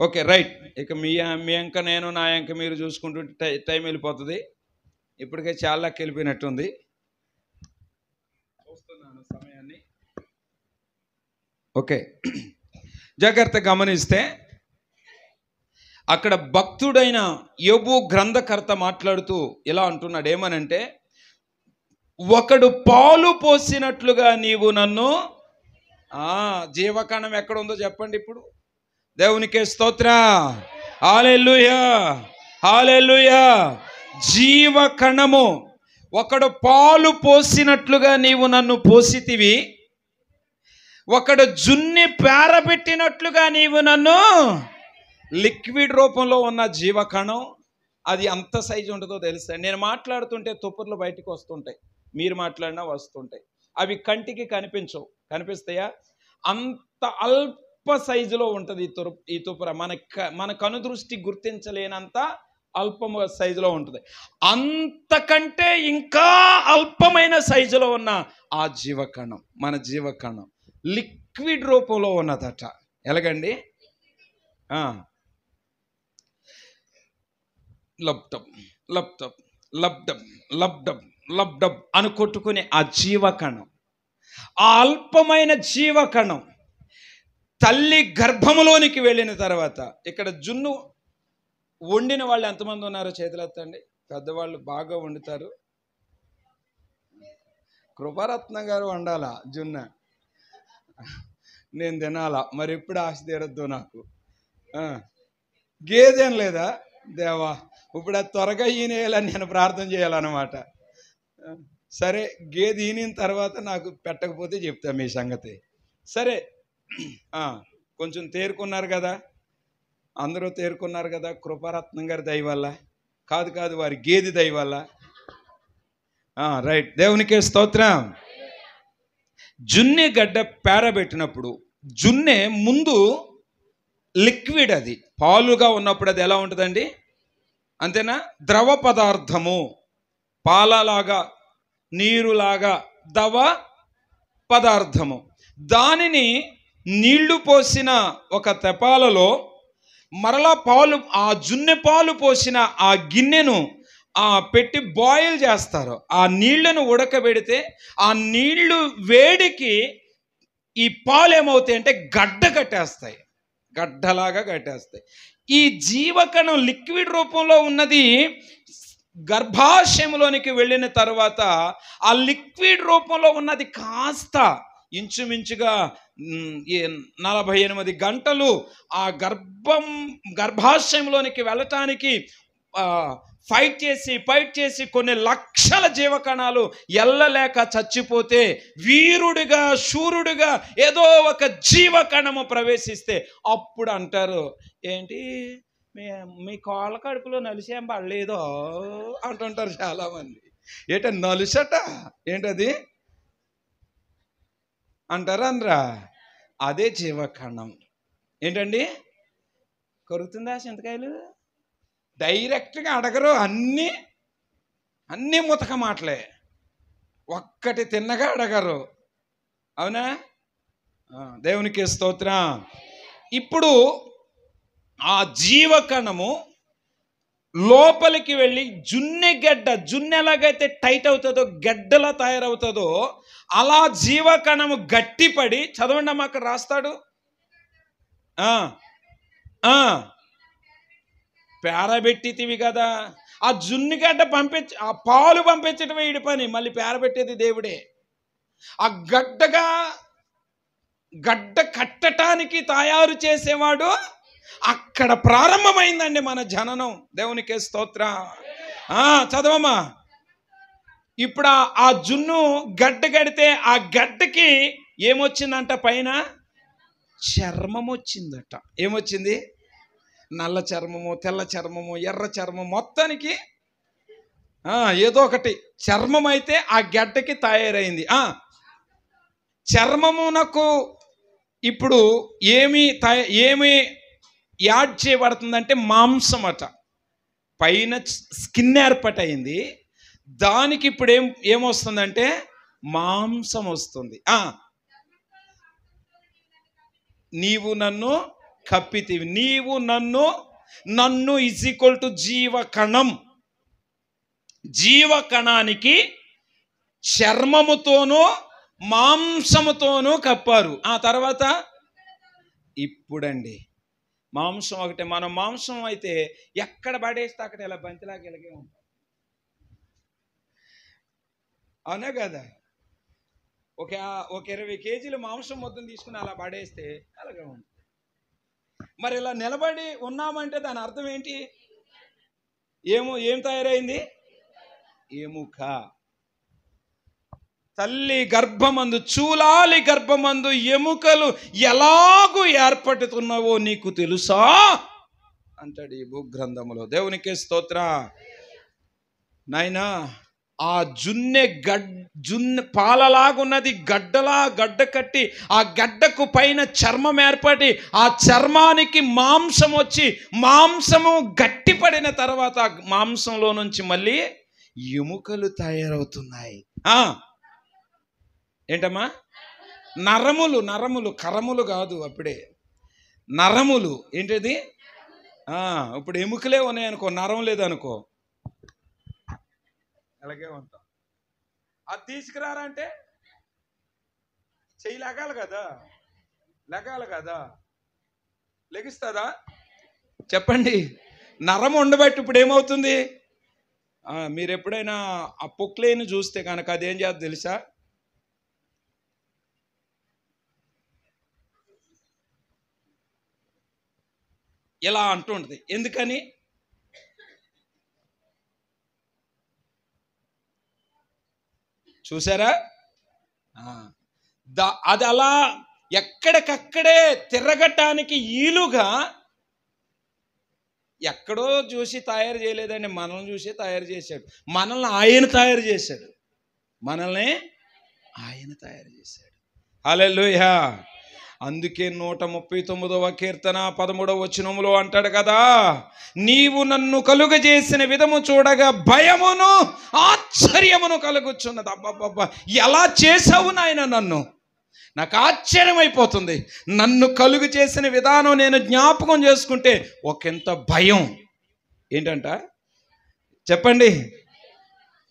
Okay, right. ఇక మీ అంక నేను, నా అంక మీరు చూసుకుంటుంటే టైం వెళ్ళిపోతుంది. ఇప్పటికే చాలా వెళ్ళిపోయినట్టుంది. చూస్తున్నాను సమయాన్ని. ఓకే, జాగ్రత్త గమనిస్తే అక్కడ భక్తుడైన యోబు గ్రంథకర్త మాట్లాడుతూ ఇలా అంటున్నాడు. ఏమనంటే, ఒకడు పాలు పోసినట్లుగా నీవు నన్ను. జీవకణం ఎక్కడ ఉందో చెప్పండి ఇప్పుడు. దేవునికే స్తోత్రం. హల్లెలూయా, హల్లెలూయా. జీవకణము. ఒకడు పాలు పోసినట్లుగా నీవు నన్ను పోసితివి, ఒకడు జున్ని పేరబెట్టినట్లుగా నీవు నన్ను. లిక్విడ్ రూపంలో ఉన్న జీవకణం అది ఎంత సైజు ఉంటుందో తెలుసా? నేను మాట్లాడుతుంటే తుప్పర్లు బయటకు వస్తుంటాయి, మీరు మాట్లాడినా వస్తుంటాయి. అవి కంటికి కనిపించవు. కనిపిస్తాయా? అంత అల్ప సైజులో ఉంటుంది ఈ తుప్పర. మన కనుదృష్టి గుర్తించలేనంత అల్పమ సైజులో ఉంటుంది. అంతకంటే ఇంకా అల్పమైన సైజులో ఉన్న ఆ జీవకణం, మన జీవకణం లిక్విడ్ రూపంలో ఉన్నదట. ఎలాగండి? లబ్డబ్ లబ్డబ్ లబ్డబ్ లబ్డబ్ లబ్డబ్ అని కొట్టుకునే ఆ జీవకణం, ఆ అల్పమైన జీవకణం తల్లి గర్భములోనికి వెళ్ళిన తర్వాత. ఇక్కడ జున్ను వండిన వాళ్ళు ఎంతమంది ఉన్నారో చేతులెత్తండి. పెద్దవాళ్ళు బాగా వండుతారు. కృపారత్న గారు వండాలా జున్న, నేను తినాలా. మరి ఎప్పుడు ఆశ తీరద్దు నాకు. గేదేం లేదా దేవా, ఇప్పుడు అది త్వరగా ఈనేయాలని నేను ప్రార్థన చేయాలన్నమాట. సరే, గేదె ఈనిన తర్వాత నాకు పెట్టకపోతే చెప్తా మీ సంగతి. సరే, కొంచెం తేరుకున్నారు కదా, అందరూ తేరుకున్నారు కదా. కృపారత్నం గారి దయ వల్ల కాదు, వారి గేదె దయ వల్ల. రైట్, దేవునికే స్తోత్రం. జున్నె గడ్డ పేరబెట్టినప్పుడు, జున్నె ముందు లిక్విడ్, అది పాలుగా ఉన్నప్పుడు అది ఎలా ఉంటుందండి? అంతేనా? ద్రవ పదార్థము, పాలలాగా నీరులాగా ద్రవ పదార్థము. దానిని నీళ్లు పోసిన ఒక తెపాలలో మరలా పాలు, ఆ జున్నె పాలు పోసిన ఆ గిన్నెను పెట్టి బాయిల్ చేస్తారు. ఆ నీళ్లను ఉడకబెడితే ఆ నీళ్లు వేడికి ఈ పాలు ఏమవుతాయి అంటే గడ్డ కట్టేస్తాయి, గడ్డలాగా కట్టేస్తాయి. ఈ జీవకణం లిక్విడ్ రూపంలో ఉన్నది గర్భాశయంలోనికి వెళ్ళిన తర్వాత ఆ లిక్విడ్ రూపంలో ఉన్నది కాస్త ఇంచుమించుగా 48 గంటలు ఆ గర్భాశయంలోనికి వెళ్ళటానికి ఫైట్ చేసి కొన్ని లక్షల జీవకణాలు ఎల్లలేక చచ్చిపోతే, వీరుడిగా శూరుడిగా ఏదో ఒక జీవకణము ప్రవేశిస్తే అప్పుడు అంటారు, ఏంటి మీ కాళ్ళ కడుపులో నలిసేం పడలేదో అంటుంటారు చాలామంది. ఏంట నలుసట, ఏంటది అంటారా? అనరా? అదే జీవకణం. ఏంటండి? కొరుకుతుందా చింతకాయలు? డైరెక్ట్గా అడగరు, అన్నీ ముతక మాటలే, ఒక్కటి తిన్నగా అడగరు. అవునా? దేవునికి స్తోత్రం. ఇప్పుడు ఆ జీవకణము లోపలికి వెళ్ళి జున్ను ఎలాగైతే టైట్ అవుతుందో, గడ్డలా తయారవుతుందో, అలా జీవకణము గట్టిపడి, చదవండి అమ్మ, అక్కడ రాస్తాడు. పేరబెట్టితివి కదా, ఆ జున్నుగడ్డ పంపించి, ఆ పాలు పంపించడం వీడి పని, మళ్ళీ పేరబెట్టేది దేవుడే. ఆ గడ్డ కట్టడానికి తయారు చేసేవాడు. అక్కడ ప్రారంభమైందండి మన జననం. దేవునికే స్తోత్ర. చదవమ్మా. ఇప్పుడు ఆ జున్ను గడ్డ కడితే ఆ గడ్డకి ఏమొచ్చిందంట? పైన చర్మం వచ్చిందట. ఏమొచ్చింది? నల్ల చర్మము, తెల్ల చర్మము, ఎర్ర చర్మం, మొత్తానికి ఏదో ఒకటి చర్మం అయితే ఆ గడ్డకి తయారైంది. చర్మమునకు ఇప్పుడు ఏమి యాడ్ చేయబడుతుందంటే మాంసం అట. పైన స్కిన్ ఏర్పాటైంది, దానికి ఇప్పుడు ఏమొస్తుందంటే మాంసం వస్తుంది. నీవు నన్ను కప్పితివి. నీవు నన్ను ఈజ్ ఈక్వల్ టు జీవకణం. జీవకణానికి చర్మముతోనూ మాంసముతోనూ కప్పారు. ఆ తర్వాత ఇప్పుడండి మాంసం ఒకటే. మనం మాంసం అయితే ఎక్కడ పడేస్తే అక్కడ ఇలా బంతిలాగా ఇలాగే ఉంటాం, అవునా కదా? ఒక 20 కేజీలు మాంసం మొత్తం తీసుకుని అలా పడేస్తే అలాగే ఉంటుంది. మరి ఇలా నిలబడి ఉన్నామంటే దాని అర్థం ఏంటి? ఏం తయారైంది? ఎముక. తల్లి గర్భమందు, చూలాలి గర్భమందు ఎముకలు ఎలాగూ ఏర్పడుతున్నావో నీకు తెలుసా అంటాడు ఈ భూగ్రంథములో. దేవునికే స్తోత్ర. నాయనా, ఆ జున్ను పాలలాగున్నది గడ్డ కట్టి, ఆ గడ్డకు పైన చర్మం ఏర్పడి, ఆ చర్మానికి మాంసం వచ్చి, మాంసము గట్టిపడిన తర్వాత మాంసంలో నుంచి మళ్ళీ ఎముకలు తయారవుతున్నాయి. ఏంటమ్మా? నరములు, కరములు కాదు, అప్పుడే నరములు. ఏంటిది? ఇప్పుడు ఎముకలే ఉన్నాయనుకో, నరం లేదనుకో, అలాగే ఉంటాం. అది తీసుకురారా అంటే చెయ్యి లెగాలి కదా, లెగిస్తుందా? చెప్పండి. నరం ఉండబట్టి ఇప్పుడు ఏమవుతుంది? మీరు ఎప్పుడైనా ఆ పొక్లేని చూస్తే కనుక అదేం చేద్దాం తెలుసా? ఇలా అంటుంటుంది. ఎందుకని? చూసారా? అది అలా ఎక్కడికక్కడే తిరగటానికి ఈలుగా ఎక్కడో చూసి తయారు చేయలేదండి, మనల్ని చూసి తయారు చేశాడు. మనల్ని ఆయన తయారు చేశాడు. హల్లెలూయా. అందుకే 139వ కీర్తన 13వ వచనములో అంటాడు కదా, నీవు నన్ను కలుగజేసిన విధము చూడగా భయమును ఆశ్చర్యమును కలుగుచున్నది. అబ్బబ్బబ్బా, ఎలా చేసావు నాయన నన్ను, నాకు ఆశ్చర్యం అయిపోతుంది. నన్ను కలుగు చేసిన విధానం నేను జ్ఞాపకం చేసుకుంటే ఒకంత భయం. ఏంటంట? చెప్పండి.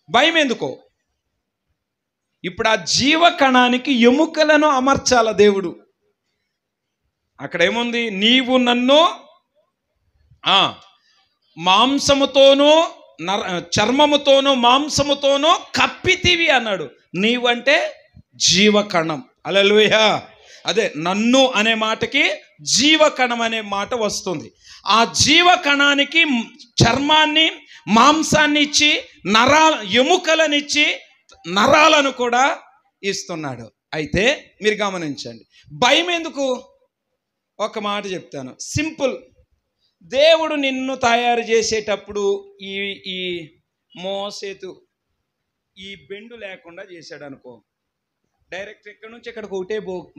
భయం ఎందుకో? ఇప్పుడు ఆ జీవకణానికి ఎముకలను అమర్చాల దేవుడు. అక్కడ ఏముంది? నీవు నన్ను మాంసముతోనూ చర్మముతోనూ మాంసముతోనూ కప్పితివి అన్నాడు. నీవంటే జీవకణం. హల్లెలూయా. అదే నన్ను అనే మాటకి జీవకణం అనే మాట వస్తుంది. ఆ జీవకణానికి చర్మాన్ని, మాంసాన్ని ఇచ్చి, ఎముకలనిచ్చి, నరాలను కూడా ఇస్తున్నాడు. అయితే మీరు గమనించండి, భయం ఎందుకు? ఒక మాట చెప్తాను, సింపుల్. దేవుడు నిన్ను తయారు చేసేటప్పుడు ఈ మోసేతు ఈ బెండు లేకుండా చేశాడు అనుకో, డైరెక్ట్ ఎక్కడి నుంచి ఎక్కడికి ఒకటే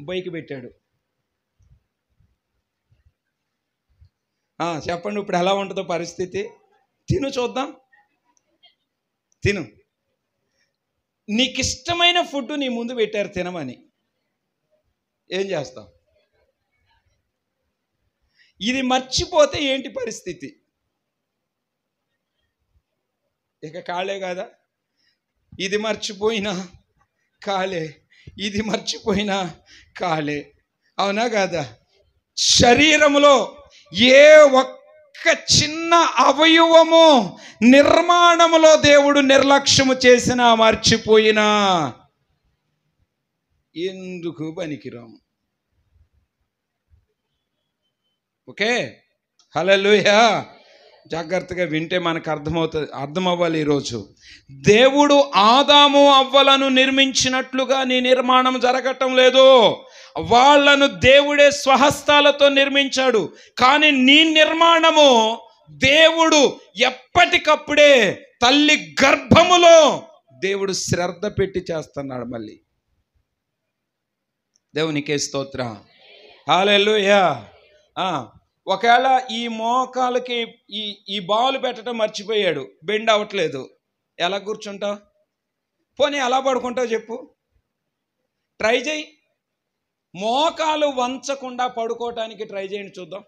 బైక్ పెట్టాడు. చెప్పండి, ఇప్పుడు ఎలా ఉంటుందో పరిస్థితి? తిను చూద్దాం. తిను. నీకు ఇష్టమైన ఫుడ్ నీ ముందు పెట్టారు తినమని, ఏం చేస్తావు? ఇది మర్చిపోతే ఏంటి పరిస్థితి? ఇక కాలే కదా. ఇది మర్చిపోయినా కాలే, ఇది మర్చిపోయినా కాలే, అవునా కాదా? శరీరములో ఏ ఒక్క చిన్న అవయవము నిర్మాణములో దేవుడు నిర్లక్ష్యము చేసినా మర్చిపోయినా ఎందుకు పనికిరాము. ఓకే, హల్లెలూయా. జాగ్రత్తగా వింటే మనకు అర్థమవ్వాలి. ఈరోజు దేవుడు ఆదాము అవ్వలను నిర్మించినట్లుగా నీ నిర్మాణం జరగటం లేదు. వాళ్ళను దేవుడే స్వహస్తాలతో నిర్మించాడు. కానీ నీ నిర్మాణము దేవుడు ఎప్పటికప్పుడే తల్లి గర్భములో దేవుడు శ్రద్ధ పెట్టి చేస్తున్నాడు. మళ్ళీ దేవునికే స్తోత్రం, హల్లెలూయా. ఒకవేళ ఈ మోకాలకి ఈ బాల్ పెట్టడం మర్చిపోయాడు, బెండ్ అవ్వట్లేదు, ఎలా కూర్చుంటావు? పోనీ ఎలా పడుకుంటావు చెప్పు? ట్రై చేయి. మోకాలు వంచకుండా పడుకోవటానికి ట్రై చేయండి చూద్దాం.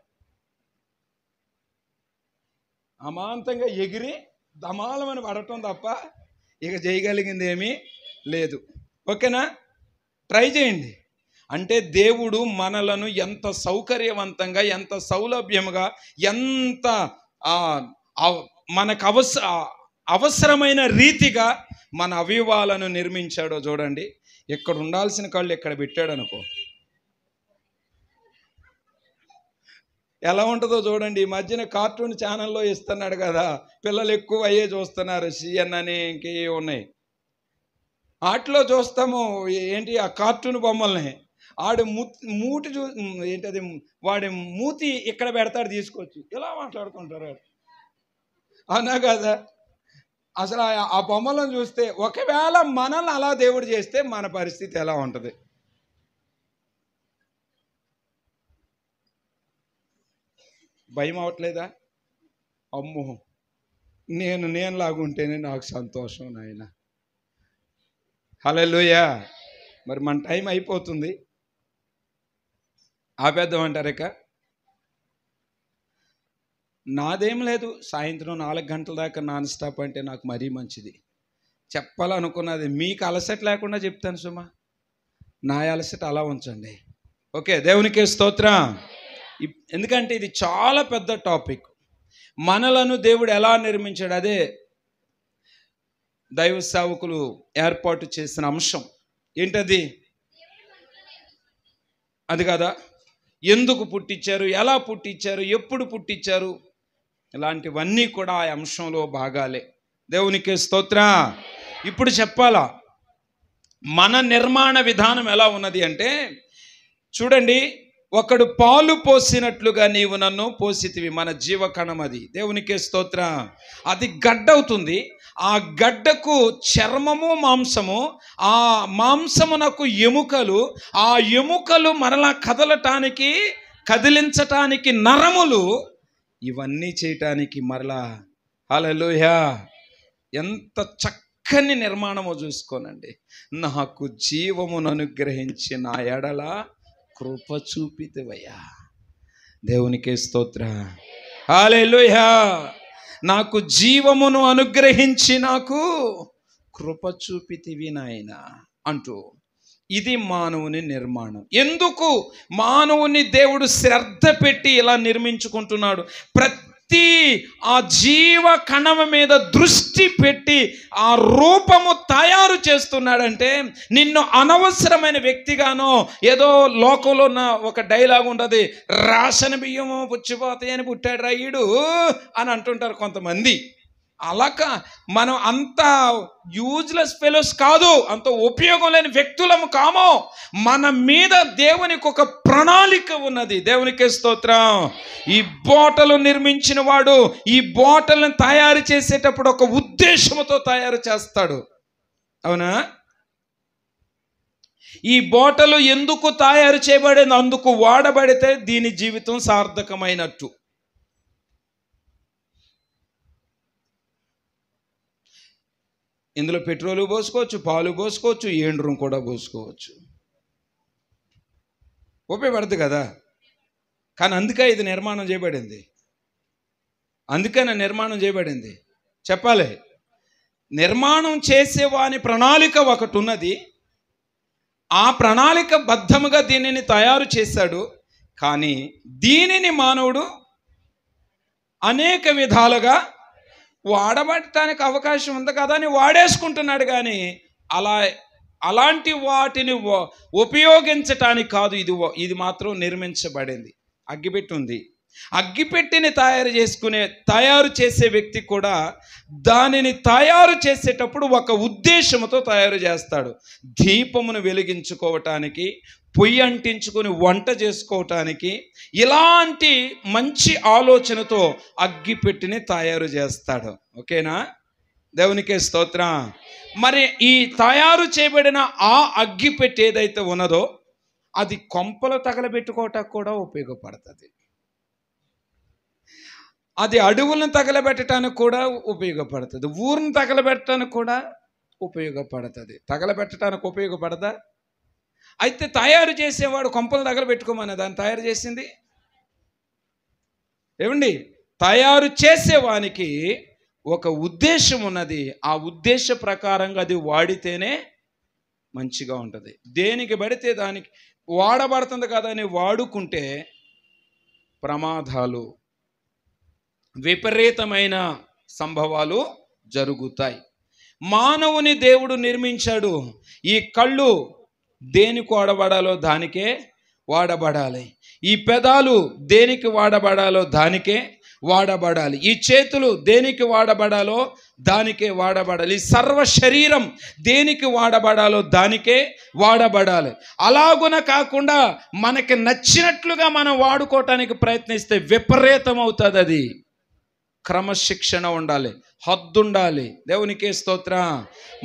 అమాంతంగా ఎగిరి దమాలమని పడటం తప్ప ఇక చేయగలిగింది ఏమీ లేదు. ఓకేనా? ట్రై చేయండి. అంటే దేవుడు మనలను ఎంత సౌకర్యవంతంగా, ఎంత సౌలభ్యంగా, ఎంత మనకు అవసరమైన రీతిగా మన అవయవాలను నిర్మించాడో చూడండి. ఇక్కడ ఉండాల్సిన కాళ్ళు ఎక్కడ పెట్టాడు అనుకో, ఎలా ఉంటుందో చూడండి. ఈ మధ్యన కార్టూన్ ఛానల్లో ఇస్తున్నాడు కదా, పిల్లలు ఎక్కువ అయ్యే చూస్తున్నారు. సిఎన్ అని ఇంకే ఉన్నాయి. వాటిలో చూస్తాము ఏంటి, ఆ కార్టూన్ బొమ్మల్ని. ఆడు మూటి ఏంటది, వాడి మూతి ఇక్కడ పెడతాడు తీసుకొచ్చి, ఇలా మాట్లాడుకుంటారు. అవునా కదా? అసలు ఆ బొమ్మలను చూస్తే ఒకవేళ మనల్ని అలా దేవుడు చేస్తే మన పరిస్థితి ఎలా ఉంటుంది? భయం అవట్లేదా? అమ్మో, నేను లాగుంటేనే నాకు సంతోషం నాయన. హల్లెలూయా. మరి మన టైం అయిపోతుంది, ఆపేద్దామంటారు. ఇక నాదేం లేదు, సాయంత్రం 4 గంటల దాకా నాన్ స్టాప్ అంటే నాకు మరీ మంచిది. చెప్పాలనుకున్నది మీకు అలసట లేకుండా చెప్తాను సుమా. నా అలసట అలా ఉంచండి. ఓకే, దేవునికే స్తోత్రం. ఎందుకంటే ఇది చాలా పెద్ద టాపిక్. మనలను దేవుడు ఎలా నిర్మించాడు, అదే దైవ సేవకులు ఏర్పాటు చేసిన అంశం. ఏంటది? అది కదా, ఎందుకు పుట్టించారు, ఎలా పుట్టించారు, ఎప్పుడు పుట్టించారు, ఇలాంటివన్నీ కూడా ఆ అంశంలో భాగాలే. దేవునికే స్తోత్రం. ఇప్పుడు చెప్పాలా మన నిర్మాణ విధానం ఎలా ఉన్నది అంటే, చూడండి, ఒకడు పాలు పోసినట్లుగా నీవు నన్ను పోసితివి. మన జీవకణం అది. దేవునికే స్తోత్రం. అది గడ్డవుతుంది. ఆ గడ్డకు చర్మము, మాంసము, ఆ మాంసమునకు ఎముకలు, ఆ ఎముకలు మరలా కదిలించటానికి నరములు, ఇవన్నీ చేయటానికి మరలా. హల్లెలూయా. ఎంత చక్కని నిర్మాణమో చూసుకోనండి. నాకు జీవమును అనుగ్రహించి నా ఎడల కృప చూపితివయ్యా. దేవునికే స్తోత్రం. హల్లెలూయా. నాకు జీవమును అనుగ్రహించి నాకు కృప చూపితివి నాయన అంటూ, ఇది మానవుని నిర్మాణం. ఎందుకు మానవుని దేవుడు శ్రద్ధ పెట్టి ఇలా నిర్మించుకుంటున్నాడు? ప్రతి ఆ జీవ కణం మీద దృష్టి పెట్టి ఆ రూపము తయారు చేస్తున్నాడంటే, నిన్ను అనవసరమైన వ్యక్తిగానో, ఏదో లోకంలో ఉన్న ఒక డైలాగ్ ఉంటుంది, రాసిన బియ్యము పుచ్చిపోతాయని పుట్టాడు రాయుడు అని అంటుంటారు కొంతమంది. అలాక మనం అంత యూజ్లెస్ ఫెలోస్ కాదు, అంత ఉపయోగం లేని వ్యక్తులము కాము. మన మీద దేవునికి ఒక ప్రణాళిక ఉన్నది. దేవునికే స్తోత్రం. ఈ బోటలు నిర్మించిన వాడు ఈ బోటలను తయారు చేసేటప్పుడు ఒక ఉద్దేశంతో తయారు చేస్తాడు. అవునా? ఈ బోటలు ఎందుకు తయారు చేయబడింది? అందుకు వాడబడితే దీని జీవితం సార్థకమైనట్టు. ఇందులో పెట్రోలు పోసుకోవచ్చు, పాలు పోసుకోవచ్చు, ఏండ్రం కూడా పోసుకోవచ్చు. ఉపయోగపడుతుంది కదా. కానీ అందుకే ఇది నిర్మాణం చేయబడింది. అందుకనే నిర్మాణం చేయబడింది. చెప్పాలి, నిర్మాణం చేసేవాని ప్రణాళిక ఒకటి ఉన్నది. ఆ ప్రణాళిక బద్ధముగా దీనిని తయారు చేశాడు. కానీ దీనిని మానవుడు అనేక విధాలుగా వాడబడటానికి అవకాశం ఉంది కదా అని వాడేసుకుంటున్నాడు. కానీ అలాంటి వాటిని ఉపయోగించటానికి కాదు. ఇది మాత్రం నిర్మించబడింది. అగ్గిపెట్టి ఉంది. అగ్గిపెట్టిని తయారు చేసే వ్యక్తి కూడా దానిని తయారు చేసేటప్పుడు ఒక ఉద్దేశంతో తయారు చేస్తాడు. దీపమును వెలిగించుకోవటానికి, పొయ్యి అంటించుకొని వంట చేసుకోవటానికి, ఇలాంటి మంచి ఆలోచనతో అగ్గిపెట్టిని తయారు చేస్తాడు. ఓకేనా? దేవునికే స్తోత్రం. మరి ఈ తయారు చేయబడిన ఆ అగ్గిపెట్టి ఏదైతే ఉన్నదో అది కొంపలు తగలబెట్టుకోవటానికి కూడా ఉపయోగపడుతుంది. అది అడవులను తగలబెట్టడానికి కూడా ఉపయోగపడుతుంది. ఊరిని తగలబెట్టడానికి కూడా ఉపయోగపడుతుంది. తగలబెట్టడానికి ఉపయోగపడదా? అయితే తయారు చేసేవాడు కొంపలు తగలబెట్టుకోమని దాన్ని తయారు చేసింది ఏమండి? తయారు చేసేవానికి ఒక ఉద్దేశం ఉన్నది. ఆ ఉద్దేశ ప్రకారంగా అది వాడితేనే మంచిగా ఉంటుంది. దేనికి పడితే దానికి వాడబడుతుంది కదా అని వాడుకుంటే ప్రమాదాలు, విపరీతమైన సంభవాలు జరుగుతాయి. మానవుని దేవుడు నిర్మించాడు. ఈ కళ్ళు దేనికి వాడబడాలో దానికే వాడబడాలి. ఈ పెదాలు దేనికి వాడబడాలో దానికే వాడబడాలి. ఈ చేతులు దేనికి వాడబడాలో దానికే వాడబడాలి. ఈ సర్వ శరీరం దేనికి వాడబడాలో దానికే వాడబడాలి. అలాగున కాకుండా మనకి నచ్చినట్లుగా మనం వాడుకోవటానికి ప్రయత్నిస్తే విపరీతం అవుతుంది. అది క్రమశిక్షణ ఉండాలి, హద్దు ఉండాలి. దేవునికే స్తోత్రం.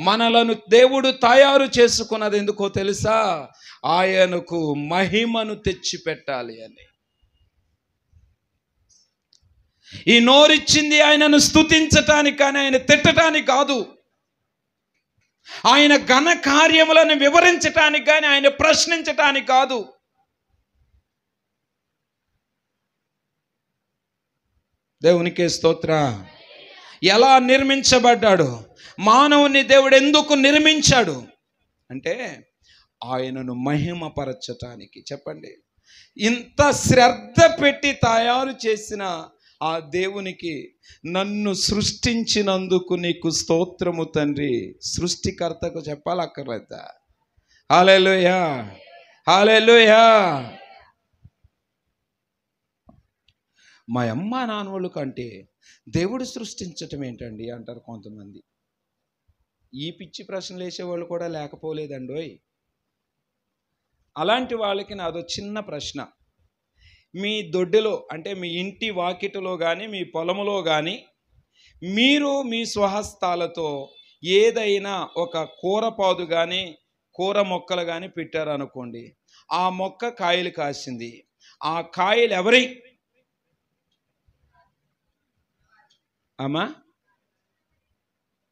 మనలను దేవుడు తయారు చేసుకున్నది ఎందుకో తెలుసా? ఆయనకు మహిమను తెచ్చిపెట్టాలి అని. ఈ నోరిచ్చింది ఆయనను స్తుతించటానికి కానీ ఆయన తిట్టడానికి కాదు. ఆయన ఘన కార్యములను వివరించటానికి కానీ ఆయన ప్రశ్నించటానికి కాదు. దేవునికే స్తోత్రం. ఎలా నిర్మించబడ్డాడు? మానవుని దేవుడు ఎందుకు నిర్మించాడు అంటే ఆయనను మహిమపరచటానికి. చెప్పండి, ఇంత శ్రద్ధ పెట్టి తయారు చేసిన ఆ దేవునికి నన్ను సృష్టించినందుకు నీకు స్తోత్రము తండ్రి. సృష్టికర్తకు చెప్పాలక్కర్లేదా? హల్లెలూయా, హల్లెలూయా. మా అమ్మ నాన్నోళ్ళు కంటే దేవుడు సృష్టించటం ఏంటండి అంటారు కొంతమంది. ఈ పిచ్చి ప్రశ్నలు వేసేవాళ్ళు కూడా లేకపోలేదండోయ్. అలాంటి వాళ్ళకి నాదో చిన్న ప్రశ్న. మీ దొడ్డిలో అంటే మీ ఇంటి వాకిటిలో కానీ మీ పొలములో కానీ మీరు మీ స్వహస్తాలతో ఏదైనా ఒక కూరపాదు కానీ కూర మొక్కలు కానీ పెట్టారనుకోండి. ఆ మొక్క కాయలు కాసింది. ఆ కాయలు ఎవరి? అమ్మా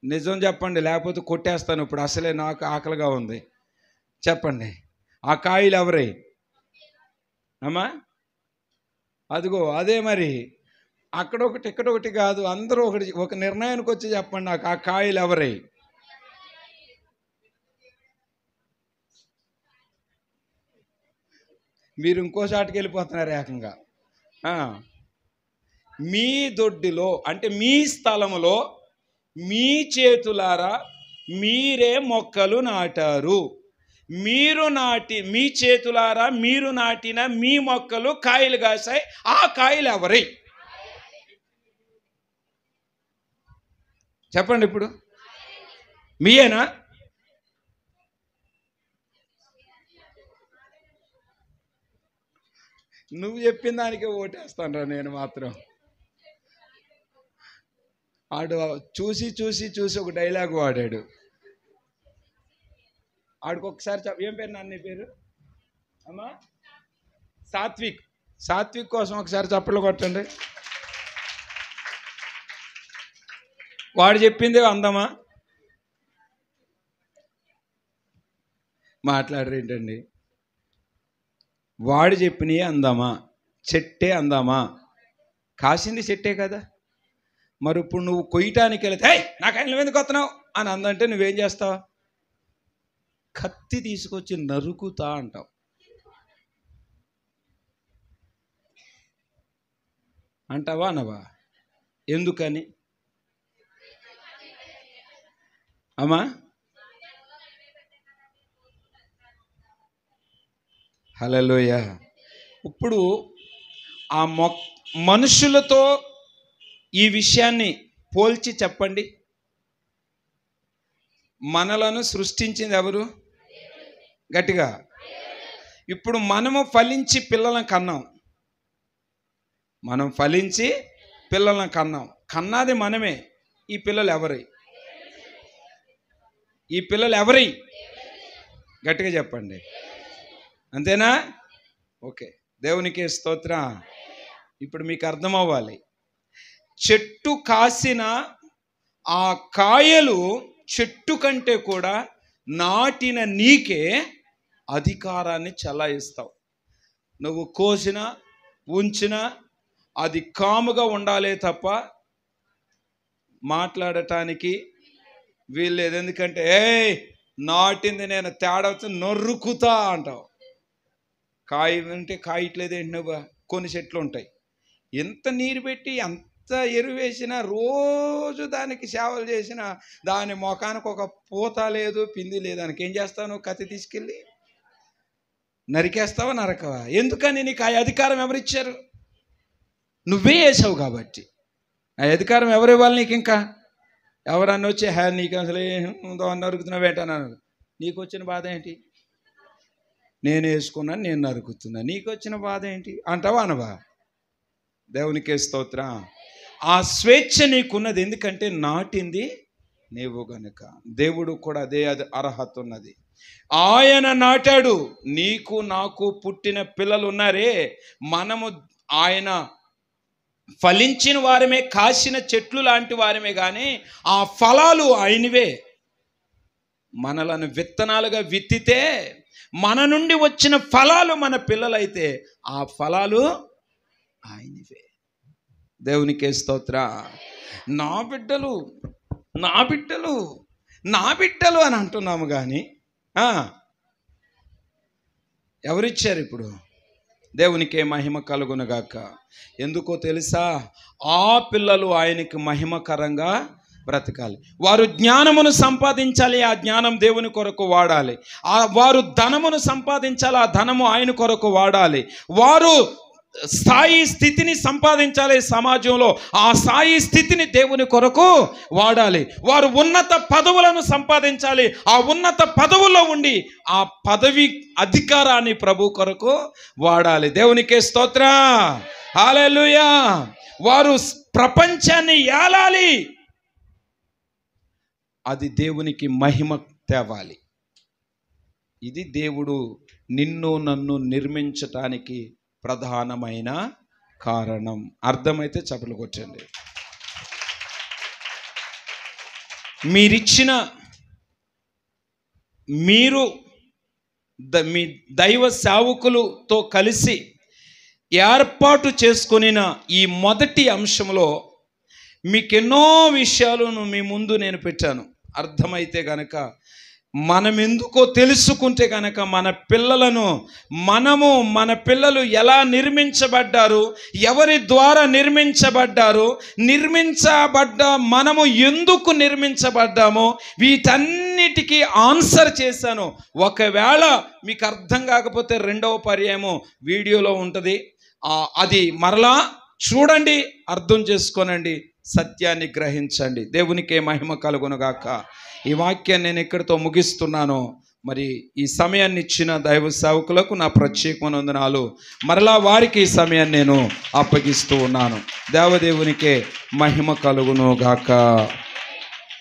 నిజం చెప్పండి, లేకపోతే కొట్టేస్తాను ఇప్పుడు. అసలే నాకు ఆకలిగా ఉంది. చెప్పండి, ఆ కాయలు ఎవరై? అమ్మా అదిగో అదే. మరి అక్కడొకటి ఇక్కడొకటి కాదు, అందరూ ఒక నిర్ణయానికి వచ్చి చెప్పండి నాకు ఆ కాయలు ఎవరై? మీరు ఇంకో చాటుకి వెళ్ళిపోతున్నారు ఏకంగా. మీ దొడ్డిలో అంటే మీ స్థలములో మీ చేతులారా మీరే మొక్కలు నాటారు. మీ చేతులారా మీరు నాటిన మీ మొక్కలు కాయలు కాసాయి. ఆ కాయలు ఎవరై? చెప్పండి ఇప్పుడు. మీయేనా? నువ్వు చెప్పిన దానికే ఓటేస్తాను నేను మాత్రం. ఆడు చూసి చూసి చూసి ఒక డైలాగ్ వాడాడు. ఆడికి ఒకసారి ఏం పేరు నాన్న పేరు? అమ్మా సాత్విక్. సాత్విక్ కోసం ఒకసారి చప్పట్లు కొట్టండి. వాడు చెప్పింది అందమా? మాట్లాడరు ఏంటండి? వాడు చెప్పినవి అందమా? చెట్టే అందామా? కాసింది చెట్టే కదా. మరి ఇప్పుడు నువ్వు కొయ్యటానికి వెళితే నాకు ఆయన ఎందుకు వస్తున్నావు అని అందంటే నువ్వేం చేస్తావు? కత్తి తీసుకొచ్చి నరుకుతా అంటావు. అంటావా అనవా? ఎందుకని అమ్మా? హల్లెలూయా. ఇప్పుడు ఆ మనుషులతో ఈ విషయాన్ని పోల్చి చెప్పండి. మనలను సృష్టించింది ఎవరు? గట్టిగా. ఇప్పుడు మనము ఫలించి పిల్లలను కన్నాం. మనం ఫలించి పిల్లలను కన్నాం. కన్నాది మనమే. ఈ పిల్లలు ఎవరి? ఈ పిల్లలు ఎవరి? గట్టిగా చెప్పండి. అంతేనా? ఓకే, దేవునికి స్తోత్రం. ఇప్పుడు మీకు అర్థం అవ్వాలి. చెట్టు కాసిన ఆ కాయలు చెట్టు కంటే కూడా నాటిన నీకే అధికారాన్ని చెలాయిస్తావు. నువ్వు కోసినా ఉంచినా అది కాముగా ఉండాలే తప్ప మాట్లాడటానికి వీల్లేదు. ఎందుకంటే నాటింది నేను తేడా నొర్రుకుతా అంటావు. కాయ అంటే కాయట్లేదేంటి? నువ్వు కొన్ని చెట్లు ఉంటాయి, ఎంత నీరు పెట్టి ఎంత ఎరువు వేసినా రోజు దానికి సేవలు చేసినా దాని ముఖానికి ఒక పూత లేదు, పిండి లేదు. దానికి ఏం చేస్తావు? నువ్వు కత్తి తీసుకెళ్ళి నరికేస్తావా? నరకవా? ఎందుకని? నీకు ఆ అధికారం ఎవరిచ్చారు? నువ్వే వేసావు కాబట్టి. ఆ అధికారం ఎవరు ఇవ్వాలి నీకు? ఇంకా ఎవరన్నా వచ్చి నీకు అసలు నరుకుతున్నావు ఏంటన్నాను. నీకు వచ్చిన బాధ ఏంటి? నేను వేసుకున్నాను, నేను నరుకుతున్నా, నీకు వచ్చిన బాధ ఏంటి అంటావా అనవా? దేవునికే స్తోత్రం. ఆ స్వేచ్ఛ నీకున్నది, ఎందుకంటే నాటింది నీవు గనుక. దేవుడు కూడా అదే అర్హత ఉన్నది. ఆయన నాటాడు. నీకు నాకు పుట్టిన పిల్లలు ఉన్నారే, మనము ఆయన ఫలించిన వారమే, కాసిన చెట్లు లాంటి వారమే, కానీ ఆ ఫలాలు ఆయనవే. మనలను విత్తనాలుగా విత్తితే మన నుండి వచ్చిన ఫలాలు మన పిల్లలైతే ఆ ఫలాలు ఆయనవే. దేవునికే స్తోత్రం. నా బిడ్డలు నా బిడ్డలు నా బిడ్డలు అని అంటున్నాము, కానీ ఎవరిచ్చారు ఇప్పుడు? దేవునికే మహిమ కలుగునుగాక. ఎందుకో తెలుసా? ఆ పిల్లలు ఆయనకి మహిమకరంగా బ్రతకాలి. వారు జ్ఞానమును సంపాదించాలి, ఆ జ్ఞానం దేవుని కొరకు వాడాలి. వారు ధనమును సంపాదించాలి, ఆ ధనము ఆయన కొరకు వాడాలి. వారు స్థాయి స్థితిని సంపాదించాలి సమాజంలో, ఆ స్థాయి స్థితిని దేవుని కొరకు వాడాలి. వారు ఉన్నత పదవులను సంపాదించాలి, ఆ ఉన్నత పదవుల్లో ఉండి ఆ పదవి అధికారాన్ని ప్రభు కొరకు వాడాలి. దేవునికే స్తోత్రం. హల్లెలూయా. వారు ప్రపంచాన్ని ఏలాలి, అది దేవునికి మహిమ తేవాలి. ఇది దేవుడు నిన్ను నన్ను నిర్మించటానికి ప్రధానమైన కారణం. అర్థమైతే చప్పట్లు కొట్టండి. మీరు మీ దైవ సేవకులతో కలిసి ఏర్పాటు చేసుకొనిన ఈ మొదటి అంశంలో మీకెన్నో విషయాలను మీ ముందు నేను పెట్టాను. అర్థమైతే గనక, మనం ఎందుకో తెలుసుకుంటే కనుక మన పిల్లలు ఎలా నిర్మించబడ్డారు, ఎవరి ద్వారా నిర్మించబడ్డారు, మనము ఎందుకు నిర్మించబడ్డామో వీటన్నిటికీ ఆన్సర్ చేశాను. ఒకవేళ మీకు అర్థం కాకపోతే 2వ పర్యాయము వీడియోలో ఉంటుంది, అది మరలా చూడండి, అర్థం చేసుకోనండి, సత్యాన్ని గ్రహించండి. దేవునికే మహిమ కలుగునుగాక. ఈ వాక్యాన్ని నేను ఇక్కడితో ముగిస్తున్నాను. మరి ఈ సమయాన్ని ఇచ్చిన దైవ సేవకులకు నా ప్రత్యేకమైన వందనాలు. మరలా వారికి ఈ సమయాన్ని నేను అప్పగిస్తూ ఉన్నాను. దేవదేవునికే మహిమ కలుగునుగాక.